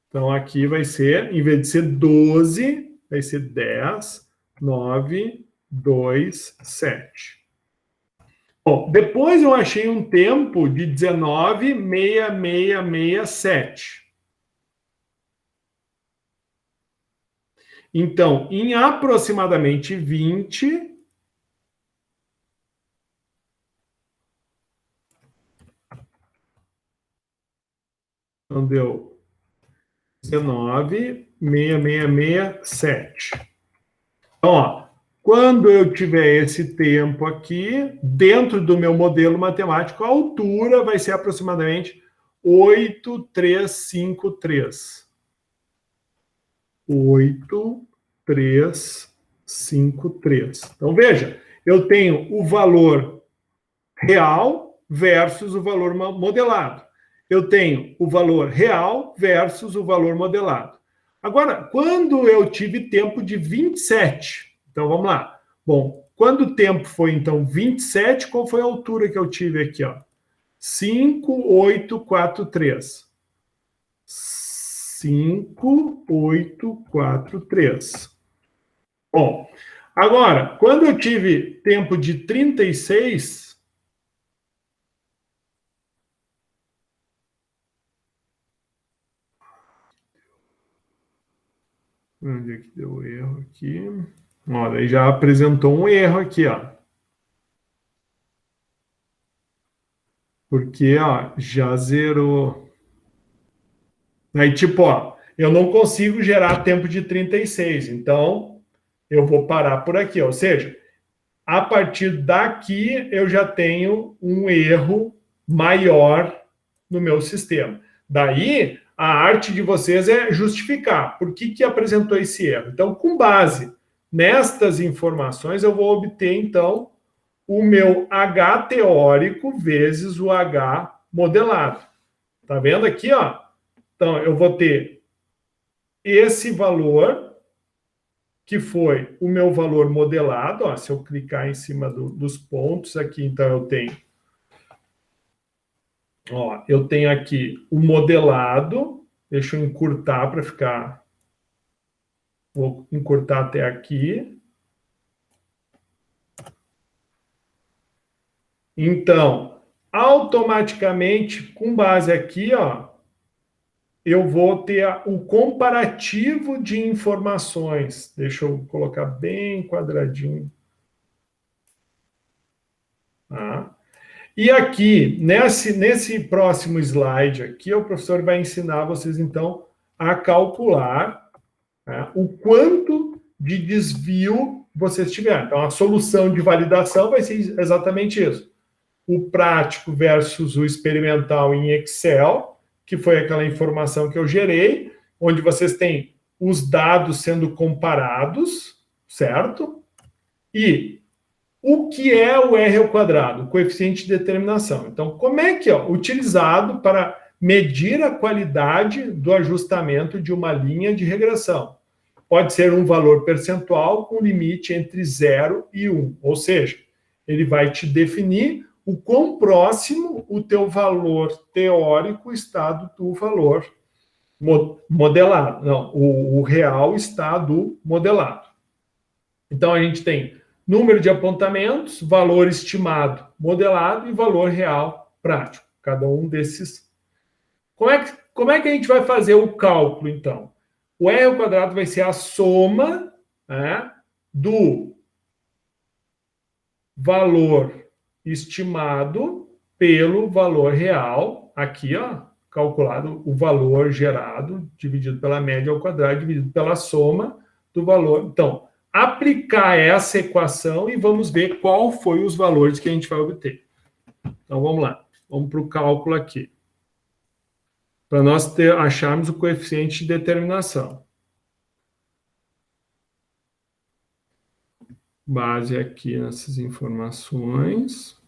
Então, aqui vai ser, em vez de ser 12, vai ser 10,927. Bom, depois eu achei um tempo de 19,6667. Então, em aproximadamente 20... Então, deu 19,6667. Então, ó, quando eu tiver esse tempo aqui, dentro do meu modelo matemático, a altura vai ser aproximadamente 8,353. 8,353. Então, veja, eu tenho o valor real versus o valor modelado. Eu tenho o valor real versus o valor modelado. Agora, quando eu tive tempo de 27, então vamos lá. Bom, quando o tempo foi, então, 27, qual foi a altura que eu tive aqui, ó? 5,843. 5,843. Bom, agora, quando eu tive tempo de 36... Onde é que deu o erro aqui? Olha, aí já apresentou um erro aqui, ó. Porque, ó, já zerou. Aí, tipo, ó, eu não consigo gerar tempo de 36, então eu vou parar por aqui, ou seja, a partir daqui eu já tenho um erro maior no meu sistema. Daí, a arte de vocês é justificar por que apresentou esse erro. Então, com base nestas informações, eu vou obter, então, o meu H teórico vezes o H modelado. Tá vendo aqui, ó? Então, eu vou ter esse valor, que foi o meu valor modelado. Ó, se eu clicar em cima dos pontos aqui, então eu tenho... Ó, eu tenho aqui o modelado. Deixa eu encurtar para ficar... Vou encurtar até aqui. Então, automaticamente, com base aqui, ó, eu vou ter o comparativo de informações. Deixa eu colocar bem quadradinho. Tá? E aqui, nesse próximo slide aqui, o professor vai ensinar vocês, então, a calcular, né, o quanto de desvio vocês tiverem. Então, a solução de validação vai ser exatamente isso. O prático versus o experimental em Excel, que foi aquela informação que eu gerei, onde vocês têm os dados sendo comparados, certo? E o que é o R ao quadrado? O coeficiente de determinação. Então, como é que é utilizado para medir a qualidade do ajustamento de uma linha de regressão? Pode ser um valor percentual com limite entre 0 e 1. Ou seja, ele vai te definir o quão próximo o teu valor teórico está do teu valor modelado. Não, o real está do modelado. Então, a gente tem número de apontamentos, valor estimado modelado e valor real prático. Cada um desses. Como é que a gente vai fazer o cálculo, então? O R ao quadrado vai ser a soma, né, do valor estimado pelo valor real, aqui, ó, calculado o valor gerado, dividido pela média ao quadrado, dividido pela soma do valor. Então, aplicar essa equação e vamos ver qual foi os valores que a gente vai obter. Então, vamos lá. Vamos para o cálculo aqui. Para nós acharmos o coeficiente de determinação. Base aqui nessas informações.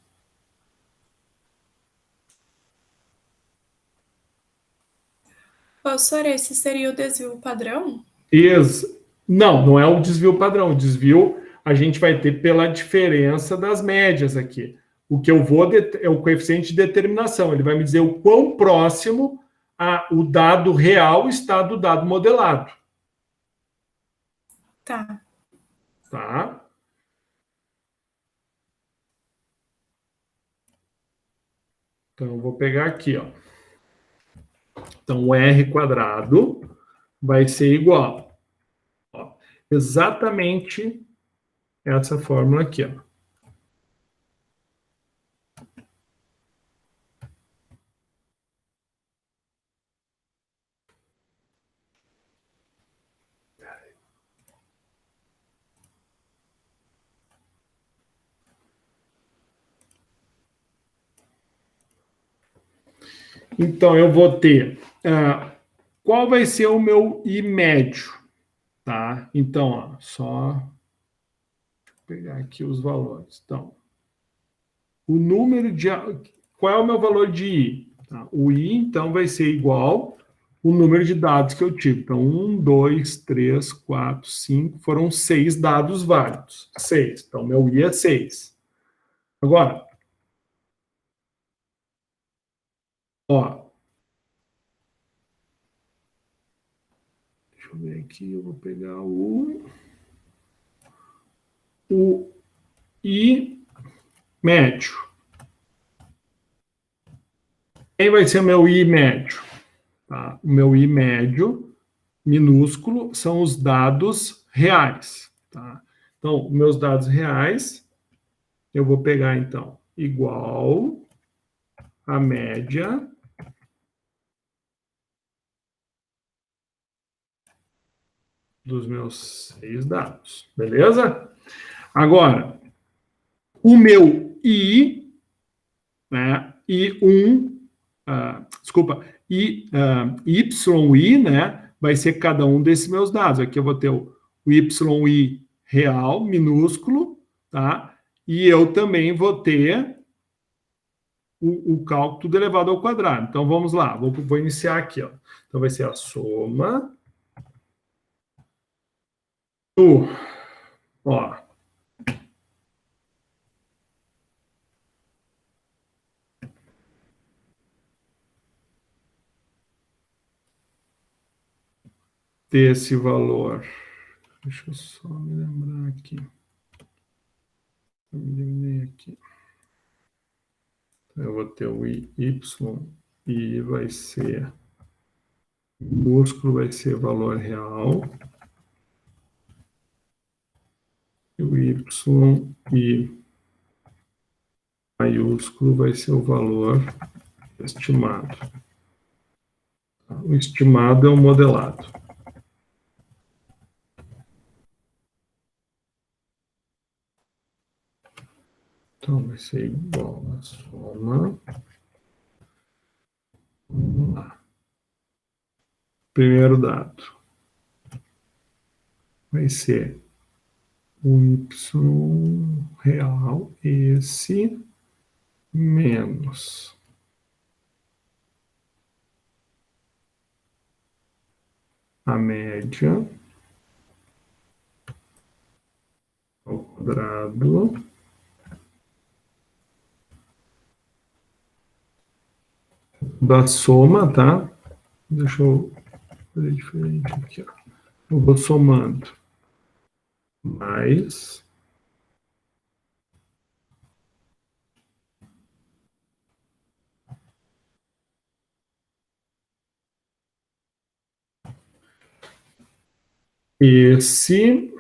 Professor, esse seria o desvio padrão? Não, não é o desvio padrão. O desvio a gente vai ter pela diferença das médias aqui. O que eu vou é o coeficiente de determinação. Ele vai me dizer o quão próximo o dado real está do dado modelado. Tá. Tá? Então, eu vou pegar aqui, ó. Então, o R quadrado vai ser igual. Ó, exatamente essa fórmula aqui, ó. Então, eu vou ter... qual vai ser o meu I médio? Tá? Então, ó, só... Deixa eu pegar aqui os valores. Então, o número de... Qual é o meu valor de I? Tá? O I, então, vai ser igual o número de dados que eu tive. Então, 1, 2, 3, 4, 5... Foram 6 dados válidos. 6. Então, meu I é 6. Agora... Ó, deixa eu ver aqui, eu vou pegar o I médio. Quem vai ser o meu I médio? Tá? O meu I médio, minúsculo, são os dados reais. Tá? Então, meus dados reais, eu vou pegar, então, igual a média dos meus 6 dados, beleza? Agora, o meu I, né, I1, desculpa, e YI, né, vai ser cada um desses meus dados. Aqui eu vou ter o YI real, minúsculo, tá? E eu também vou ter o cálculo tudo elevado ao quadrado. Então, vamos lá. Vou iniciar aqui, ó. Então, vai ser a soma do, ó, desse valor. Deixa eu só me lembrar aqui. Vou me diminuir aqui. Eu vou ter o Y, e vai ser, minúsculo vai ser valor real, e o Y, e maiúsculo vai ser o valor estimado. O estimado é o modelado. Então, vai ser igual a soma. Vamos lá. Primeiro dado vai ser o Y real, esse, menos a média ao quadrado da soma, tá? Deixa eu fazer diferente aqui, ó. Eu vou somando mais esse,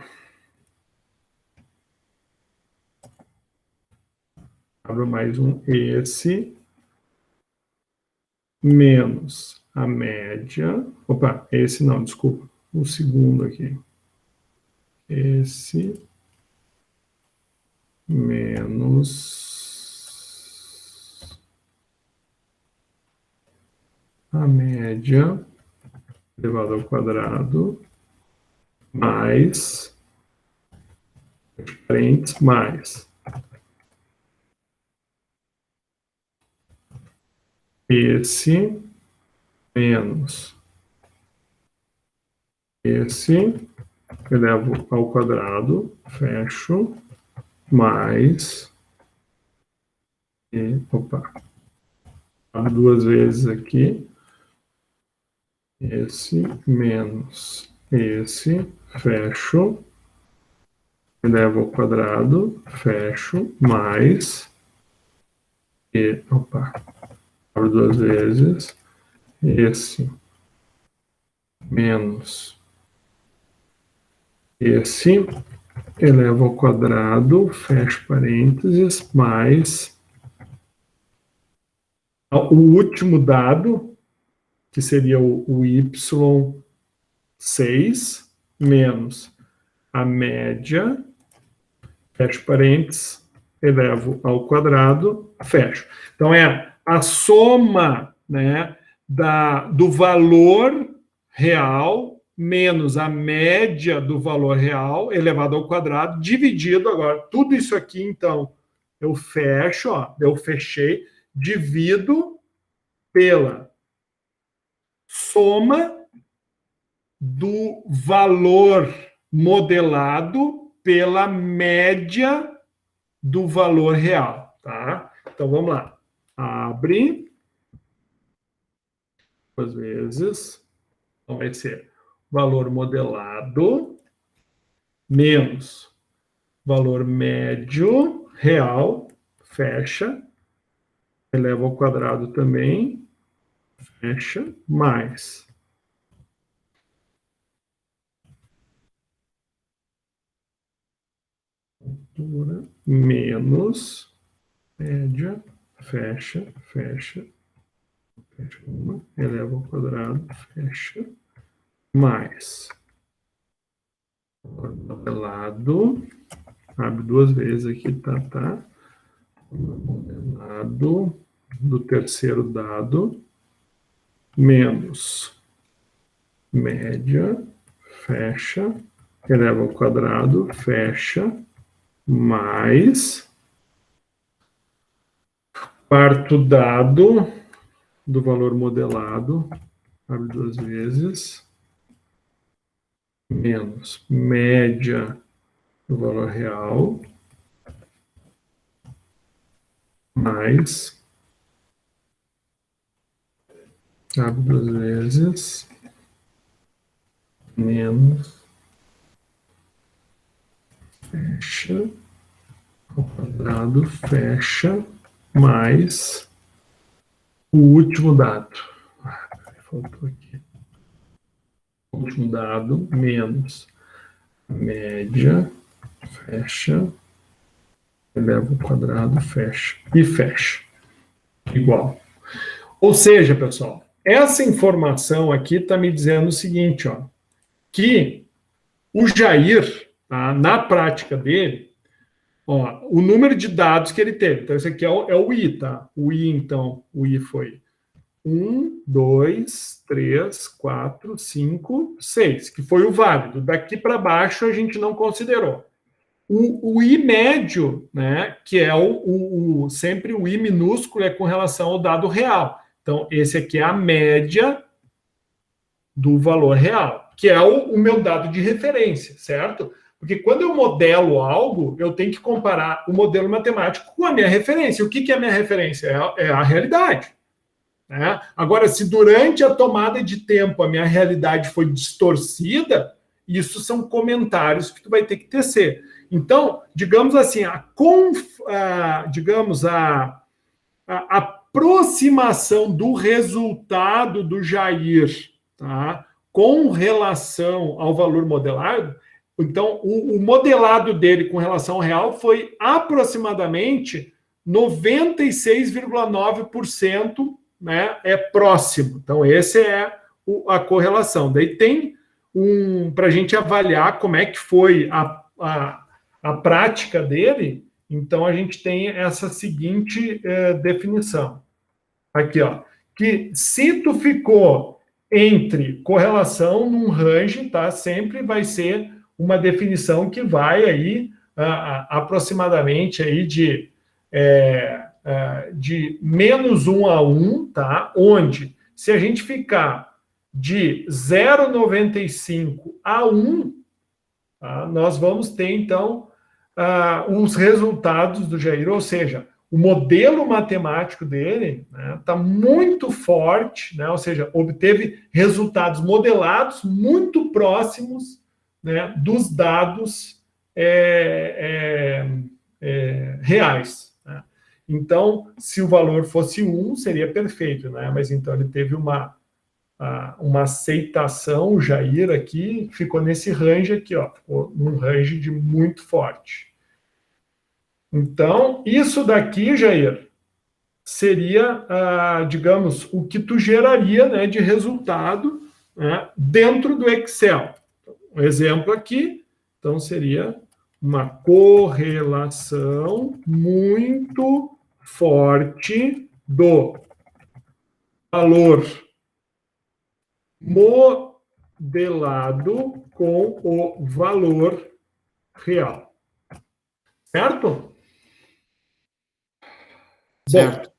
abro mais um, esse, menos a média, opa, esse não, desculpa, o segundo aqui, esse, menos a média elevado ao quadrado, mais, parênteses, mais esse, menos esse, elevo ao quadrado, fecho, mais, e, opa, duas vezes aqui, esse, menos esse, fecho, elevo ao quadrado, fecho, mais, e, opa, abro duas vezes, esse, menos esse, elevo ao quadrado, fecho parênteses, mais o último dado, que seria o Y6, menos a média, fecho parênteses, elevo ao quadrado, fecho. Então, é a soma, né, do valor real menos a média do valor real elevado ao quadrado, dividido agora. Tudo isso aqui, então, eu fecho, ó, eu fechei, divido pela soma do valor modelado pela média do valor real, tá? Então, vamos lá. Abre. Duas vezes. Então, vai ser valor modelado menos valor médio real, fecha, eleva ao quadrado também, fecha, mais menos média, fecha, fecha, fecha uma, eleva ao quadrado, fecha, mais modelado, abre duas vezes aqui, tá? Modelado do terceiro dado, menos média, fecha, eleva ao quadrado, fecha, mais quarto dado do valor modelado, abre 2 vezes, menos média do valor real, mais, abre 2 vezes, menos, fecha, ao quadrado, fecha, mais o último dado. Faltou aqui. O último dado, menos média, fecha, eleva ao quadrado, fecha, e fecha. Igual. Ou seja, pessoal, essa informação aqui está me dizendo o seguinte, ó, que o Jair, tá, na prática dele, ó, o número de dados que ele teve. Então, esse aqui é o I, tá? O I, então, o I foi 1, 2, 3, 4, 5, 6, que foi o válido. Daqui para baixo a gente não considerou. O I médio, né, que é sempre o I minúsculo é com relação ao dado real. Então, esse aqui é a média do valor real, que é o meu dado de referência, certo? Porque quando eu modelo algo, eu tenho que comparar o modelo matemático com a minha referência. O que é a minha referência? É a realidade. Né? Agora, se durante a tomada de tempo a minha realidade foi distorcida, isso são comentários que tu vai ter que tecer. Então, digamos assim, a aproximação do resultado do Jair, tá, com relação ao valor modelado, então, o modelado dele com relação ao real foi aproximadamente 96,9%, né, é próximo. Então, essa é a correlação. Daí tem para a gente avaliar como é que foi a prática dele, então a gente tem essa seguinte definição. Aqui, ó, que se tu ficou entre correlação num range, tá, sempre vai ser uma definição que vai aí aproximadamente aí de menos 1 a 1, tá? Onde, se a gente ficar de 0,95 a 1, tá, nós vamos ter, então, os resultados do Jair, ou seja, o modelo matemático dele está muito forte, né? Ou seja, obteve resultados modelados muito próximos, né, dos dados reais. Né? Então, se o valor fosse 1, seria perfeito, né? Mas então ele teve uma aceitação, o Jair aqui ficou nesse range aqui, ó, ficou num range de muito forte. Então, isso daqui, Jair, seria, digamos, o que tu geraria, né, de resultado, né, dentro do Excel. Um exemplo aqui, então, seria uma correlação muito forte do valor modelado com o valor real. Certo? Certo. Bom,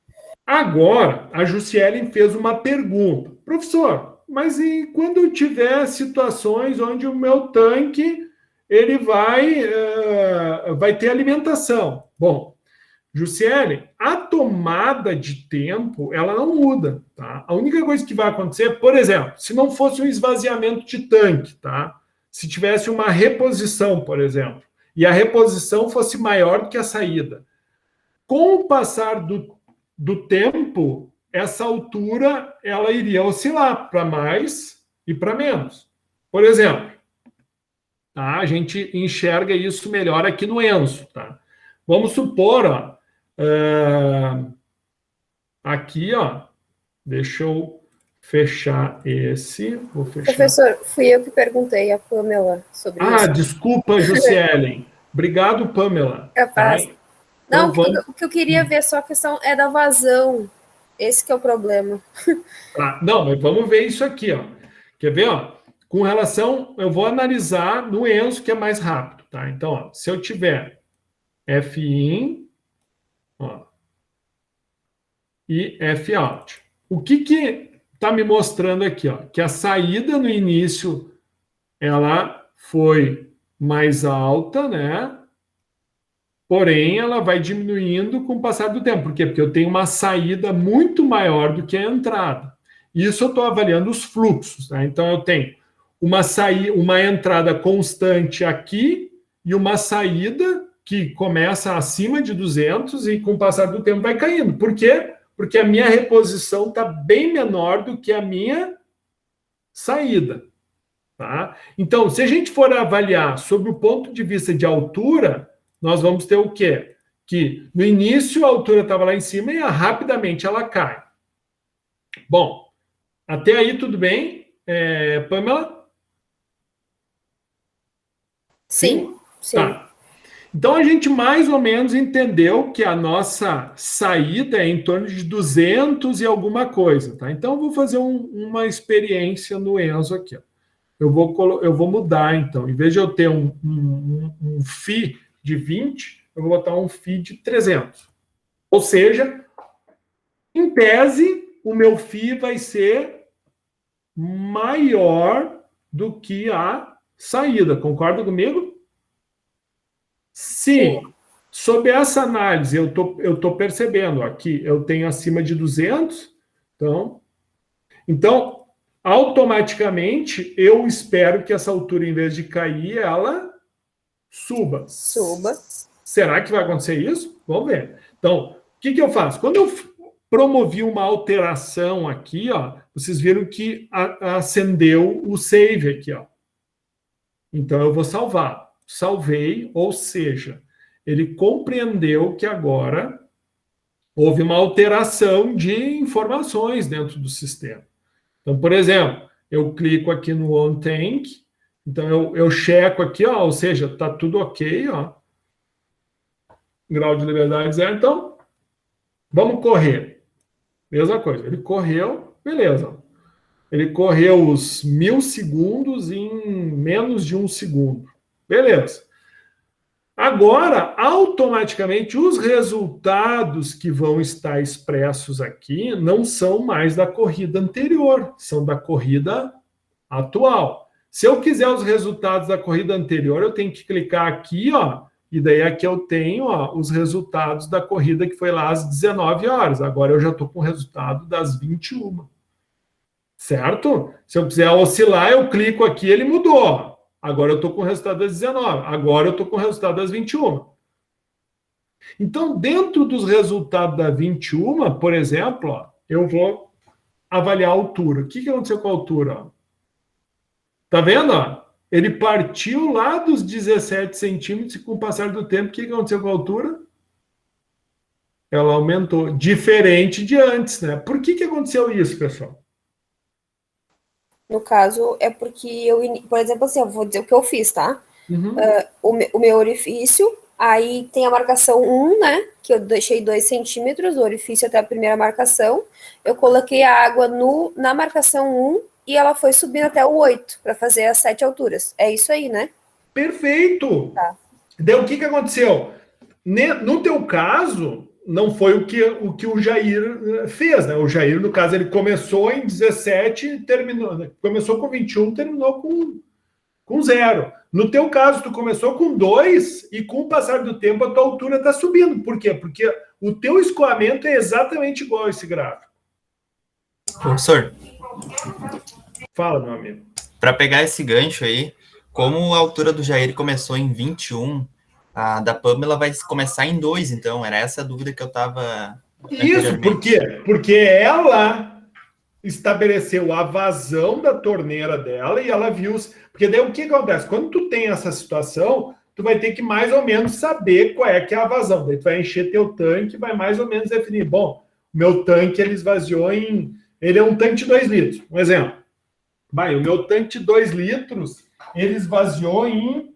agora a Jussielen fez uma pergunta. Professor, mas e quando eu tiver situações onde o meu tanque ele vai ter alimentação? Bom, Jussielen, a tomada de tempo, ela não muda, tá? A única coisa que vai acontecer, por exemplo, se não fosse um esvaziamento de tanque, tá? Se tivesse uma reposição, por exemplo, e a reposição fosse maior do que a saída, com o passar do tempo, essa altura ela iria oscilar para mais e para menos. Por exemplo, tá? A gente enxerga isso melhor aqui no Enzo. Tá? Vamos supor, ó, aqui, ó, deixa eu fechar esse. Vou fechar. Professor, fui eu que perguntei a Pamela sobre isso. Desculpa, Jussielen. Obrigado, Pamela. Capaz. Tá? Não, então, o que eu queria ver só a questão é da vazão. Esse que é o problema. Tá, não, mas vamos ver isso aqui, ó. Quer ver, ó? Com relação, eu vou analisar no Enso, que é mais rápido, tá? Então, ó, se eu tiver Fin, ó, e Fout. O que está me mostrando aqui, ó? Que a saída no início ela foi mais alta, né? Porém, ela vai diminuindo com o passar do tempo. Por quê? Porque eu tenho uma saída muito maior do que a entrada. Isso eu estou avaliando os fluxos, né? Então, eu tenho uma entrada constante aqui e uma saída que começa acima de 200 e com o passar do tempo vai caindo. Por quê? Porque a minha reposição está bem menor do que a minha saída. Tá? Então, se a gente for avaliar sob o ponto de vista de altura, nós vamos ter o quê? Que no início a altura estava lá em cima e rapidamente ela cai. Bom, até aí tudo bem, Pamela? Sim. Tá. Então, a gente mais ou menos entendeu que a nossa saída é em torno de 200 e alguma coisa, tá? Então, eu vou fazer uma experiência no Enso aqui, ó. Eu vou mudar, então. Em vez de eu ter um FI de 20, eu vou botar um FI de 300. Ou seja, em tese, o meu FI vai ser maior do que a saída. Concorda comigo? Se, sob essa análise, eu tô percebendo aqui, eu tenho acima de 200, então, automaticamente, eu espero que essa altura, em vez de cair, ela suba. Será que vai acontecer isso? Vamos ver. Então, o que eu faço? Quando eu promovi uma alteração aqui, ó, vocês viram que acendeu o save aqui, ó. Então, eu vou salvar. Salvei, ou seja, ele compreendeu que agora houve uma alteração de informações dentro do sistema. Então, por exemplo, eu clico aqui no OnTank, então eu checo aqui, ó, ou seja, está tudo ok, ó. Grau de liberdade 0. Então, vamos correr. Mesma coisa, ele correu, beleza. Ele correu os 1000 segundos em menos de 1 segundo. Beleza. Agora, automaticamente, os resultados que vão estar expressos aqui não são mais da corrida anterior, são da corrida atual. Se eu quiser os resultados da corrida anterior, eu tenho que clicar aqui, ó, e daí aqui eu tenho, ó, os resultados da corrida que foi lá às 19 horas. Agora eu já estou com o resultado das 21. Certo? Se eu quiser oscilar, eu clico aqui, ele mudou. Agora eu estou com o resultado das 19. Agora eu estou com o resultado das 21. Então, dentro dos resultados da 21, por exemplo, ó, eu vou avaliar a altura. O que aconteceu com a altura? Ó? Tá vendo? Ó? Ele partiu lá dos 17 centímetros e com o passar do tempo, o que aconteceu com a altura? Ela aumentou. Diferente de antes, né? Por que aconteceu isso, pessoal? No caso, é porque por exemplo, assim, eu vou dizer o que eu fiz, tá? Uhum. O meu orifício, aí tem a marcação 1, né? Que eu deixei 2 centímetros, o orifício até a primeira marcação. Eu coloquei a água na marcação 1 e ela foi subindo até o 8 para fazer as 7 alturas. É isso aí, né? Perfeito! Tá. Daí o que aconteceu? No teu caso, não foi o que o Jair fez, né? O Jair, no caso, ele começou em 17 e terminou. Né? Começou com 21, terminou com 0. No teu caso, tu começou com 2 e com o passar do tempo a tua altura está subindo. Por quê? Porque o teu escoamento é exatamente igual a esse gráfico. Professor. Fala, meu amigo. Para pegar esse gancho aí, como a altura do Jair começou em 21, a da Pamela vai começar em 2, então. Era essa a dúvida que eu estava... Isso, por quê? Porque ela estabeleceu a vazão da torneira dela e ela viu... Porque daí o que acontece? Quando tu tem essa situação, tu vai ter que mais ou menos saber qual é que é a vazão. Daí tu vai encher teu tanque, vai mais ou menos definir. Bom, meu tanque ele esvaziou em... Ele é um tanque de 2 litros. Um exemplo. O meu tanque de 2 litros, ele esvaziou em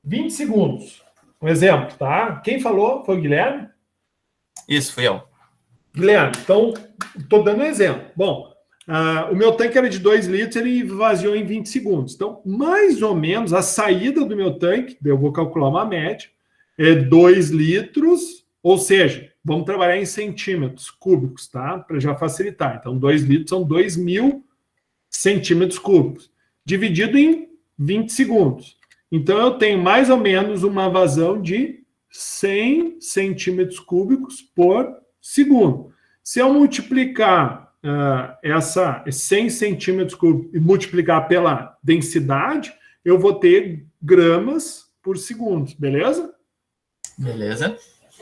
20 segundos. Um exemplo, tá? Quem falou? Foi o Guilherme? Isso, fui eu. Guilherme, então, estou dando um exemplo. Bom, o meu tanque era de 2 litros, ele vaziou em 20 segundos. Então, mais ou menos, a saída do meu tanque, eu vou calcular uma média, é 2 litros, ou seja, vamos trabalhar em centímetros cúbicos, tá? Para já facilitar. Então, 2 litros são 2.000 centímetros cúbicos, dividido em 20 segundos. Então, eu tenho mais ou menos uma vazão de 100 centímetros cúbicos por segundo. Se eu multiplicar essa 100 centímetros cúbicos e multiplicar pela densidade, eu vou ter gramas por segundo, beleza? Beleza.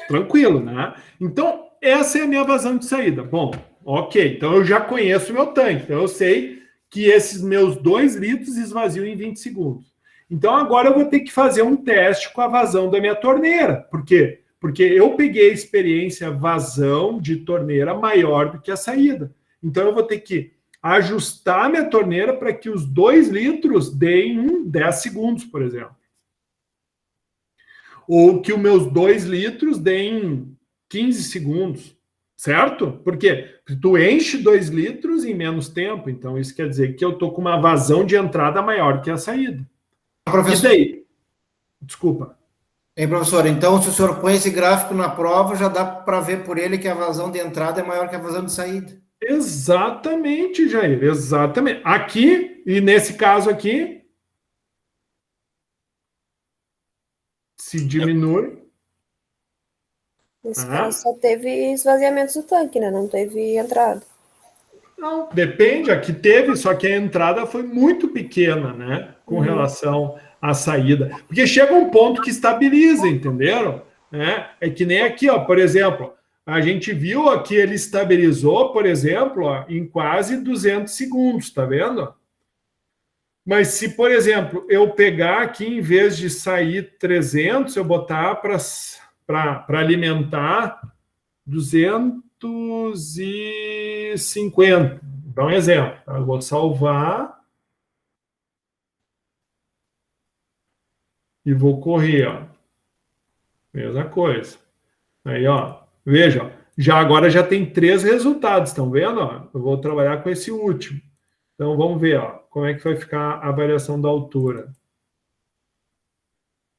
Tranquilo, né? Então, essa é a minha vazão de saída. Bom, ok, então eu já conheço o meu tanque, então eu sei que esses meus 2 litros esvaziam em 20 segundos. Então, agora eu vou ter que fazer um teste com a vazão da minha torneira. Por quê? Porque eu peguei a experiência vazão de torneira maior do que a saída. Então, eu vou ter que ajustar a minha torneira para que os 2 litros deem 10 segundos, por exemplo. Ou que os meus 2 litros deem 15 segundos, certo? Porque tu enche 2 litros em menos tempo, então isso quer dizer que eu estou com uma vazão de entrada maior que a saída. Professor, E daí? Desculpa. hein, professor, então se o senhor põe esse gráfico na prova, já dá para ver por ele que a vazão de entrada é maior que a vazão de saída. Exatamente, Jair, exatamente. Aqui, e nesse caso aqui, se diminui. Nesse caso só teve esvaziamento do tanque, né? Não teve entrada. Não, depende, aqui teve, só que a entrada foi muito pequena, né? Com relação à saída. Porque chega um ponto que estabiliza, entenderam? É que nem aqui, ó, por exemplo, a gente viu aqui, ele estabilizou, por exemplo, ó, em quase 200 segundos, tá vendo? Mas se, por exemplo, eu pegar aqui, em vez de sair 300, eu botar para alimentar 250. Dá um exemplo. Eu vou salvar e vou correr, ó. Mesma coisa. Aí, ó, veja, ó, agora já tem 3 resultados, estão vendo? Ó? Eu vou trabalhar com esse último. Então, vamos ver, ó, como é que vai ficar a variação da altura.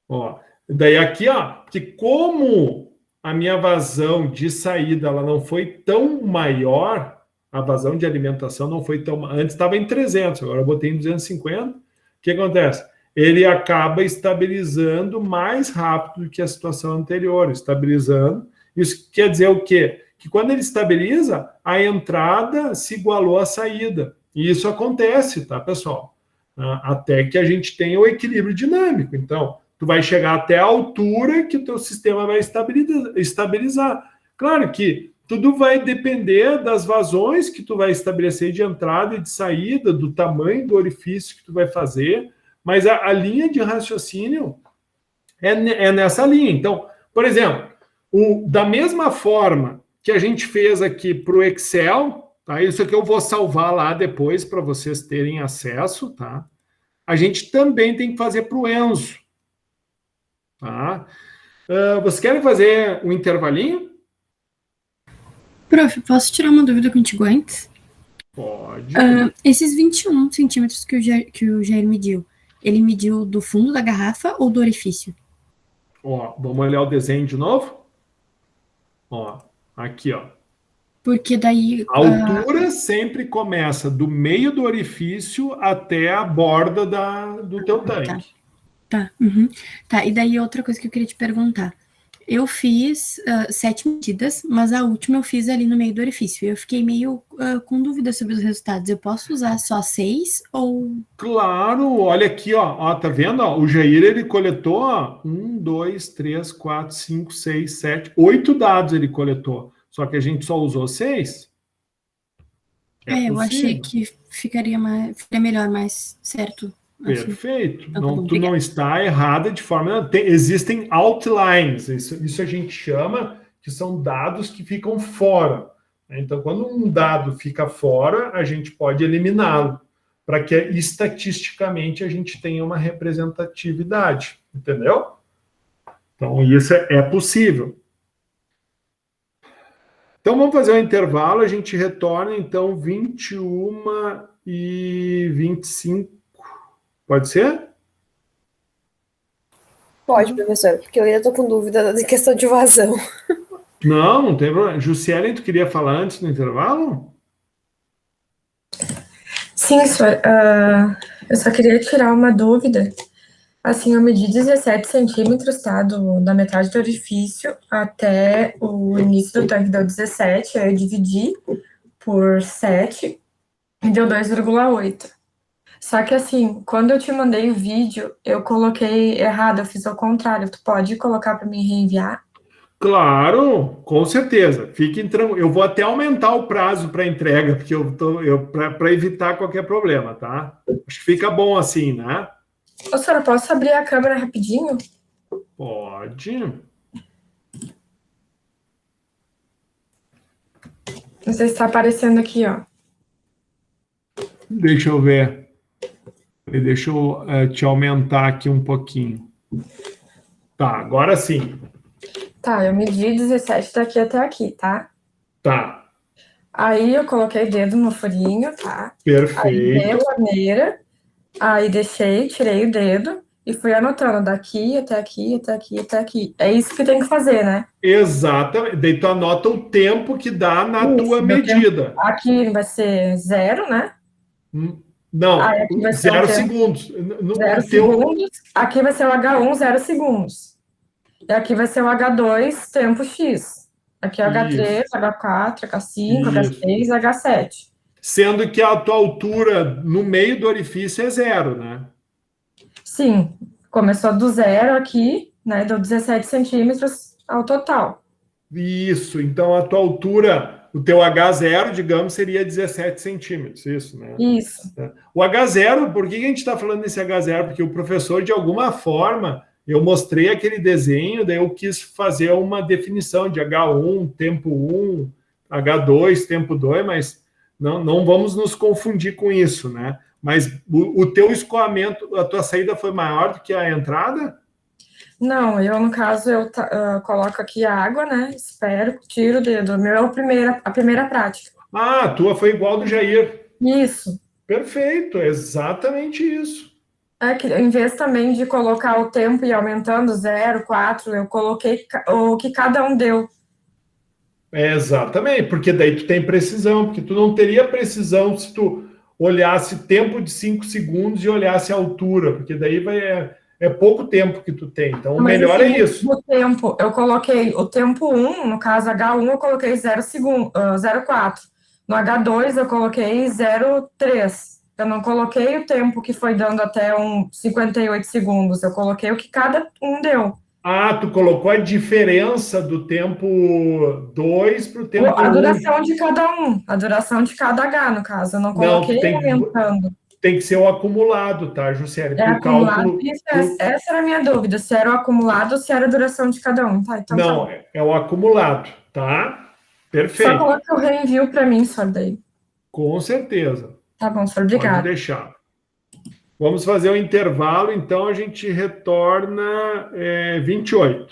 Ó, daí aqui, ó, que como a minha vazão de saída ela não foi tão maior, a vazão de alimentação não foi tão... Antes estava em 300, agora eu botei em 250. O que acontece? Ele acaba estabilizando mais rápido do que a situação anterior, estabilizando. Isso quer dizer o quê? Que quando ele estabiliza, a entrada se igualou à saída. E isso acontece, tá, pessoal? Até que a gente tenha o equilíbrio dinâmico. Então, tu vai chegar até a altura que o teu sistema vai estabilizar. Claro que tudo vai depender das vazões que tu vai estabelecer de entrada e de saída, do tamanho do orifício que tu vai fazer, mas a linha de raciocínio é nessa linha. Então, por exemplo, da mesma forma que a gente fez aqui para o Excel, tá? Isso aqui eu vou salvar lá depois para vocês terem acesso, tá? A gente também tem que fazer para o Enzo. Tá? Vocês querem fazer um intervalinho? Prof, posso tirar uma dúvida contigo antes? Pode. Esses 21 centímetros que o Jair mediu, ele mediu do fundo da garrafa ou do orifício? Ó, vamos olhar o desenho de novo? Ó, aqui, ó. Porque daí... A altura sempre começa do meio do orifício até a borda do teu tanque. Tá, tá, e daí outra coisa que eu queria te perguntar. Eu fiz 7 medidas, mas a última eu fiz ali no meio do orifício. Eu fiquei meio com dúvida sobre os resultados. Eu posso usar só 6 ou... Claro, olha aqui, ó, tá vendo? Ó, o Jair, ele coletou, ó, 1, 2, 3, 4, 5, 6, 7, 8 dados ele coletou. Só que a gente só usou 6. Eu achei que ficaria melhor, mais certo. Perfeito. Então, tu não está errada de forma... Existem outlines, isso a gente chama que são dados que ficam fora. Então, quando um dado fica fora, a gente pode eliminá-lo, para que estatisticamente a gente tenha uma representatividade, entendeu? Então, isso é possível. Então, vamos fazer um intervalo, a gente retorna, então, 21h25. Pode ser? Pode, professor, porque eu ainda estou com dúvida da questão de vazão. Não, não tem problema. Jussiele, tu queria falar antes do intervalo? Sim, senhor. Eu só queria tirar uma dúvida. Assim, eu medi 17 centímetros, tá? Da metade do orifício até o início do tanque deu 17, aí eu dividi por 7 e deu 2,8. Só que assim, quando eu te mandei o vídeo, eu coloquei errado, eu fiz ao contrário. Tu pode colocar para mim reenviar? Claro, com certeza. Fiquem tranquilos. Eu vou até aumentar o prazo para entrega, porque para evitar qualquer problema, tá? Acho que fica bom assim, né? Ô, senhora, posso abrir a câmera rapidinho? Pode. Não sei se está aparecendo aqui, ó. Deixa eu ver. Deixa eu te aumentar aqui um pouquinho. Tá, agora sim. Tá, eu medi 17 daqui até aqui, tá? Tá. Aí eu coloquei o dedo no furinho, tá? Aí Perfeito. dei a maneira, aí deixei, tirei o dedo e fui anotando daqui até aqui, até aqui, até aqui. É isso que tem que fazer, né? Exatamente. Daí tu anota o tempo que dá na Isso, tua meu medida. Aqui vai ser 0, né? Não, Aí aqui vai ser 0 o tempo. segundos. 0 segundos. Aqui vai ser o H1, 0 segundos. E aqui vai ser o H2, tempo X. Aqui é o H3, H4, H5, H6, H7. Sendo que a tua altura no meio do orifício é 0, né? Sim, começou do 0 aqui, né? Deu 17 centímetros ao total. Isso, então a tua altura, o teu H0, digamos, seria 17 centímetros, isso, né? Isso. O H0, por que a gente está falando desse H0? Porque o professor, de alguma forma, eu mostrei aquele desenho, daí eu quis fazer uma definição de H1, tempo 1, H2, tempo 2, mas não vamos nos confundir com isso, né? Mas o teu escoamento, a tua saída foi maior do que a entrada? Não, no caso, eu coloco aqui a água, né? Espero, tiro o dedo. O meu é a primeira prática. Ah, a tua foi igual do Jair. Isso. Perfeito, exatamente isso. Que, em vez também de colocar o tempo e aumentando 0, 4, eu coloquei o que cada um deu. Exatamente, porque daí tu tem precisão, porque tu não teria precisão se tu olhasse tempo de 5 segundos e olhasse a altura, porque daí é pouco tempo que tu tem, então o melhor assim, é isso. No tempo, eu coloquei o tempo 1, no caso H1, eu coloquei 0,4. No H2, eu coloquei 0,3. Eu não coloquei o tempo que foi dando até 58 segundos, eu coloquei o que cada um deu. Ah, tu colocou a diferença do tempo 2 para o tempo 1. A duração de cada um, a duração de cada H, no caso, eu não coloquei aumentando. Tem que ser o acumulado, tá, Juscelia? Acumulado, essa era a minha dúvida, se era o acumulado ou se era a duração de cada um, tá? Então, não, é o acumulado, tá? Perfeito. Só coloca o reenvio para mim, só daí. Com certeza. Tá bom, senhor, obrigado. Pode deixar. Vamos fazer um intervalo, então a gente retorna 28.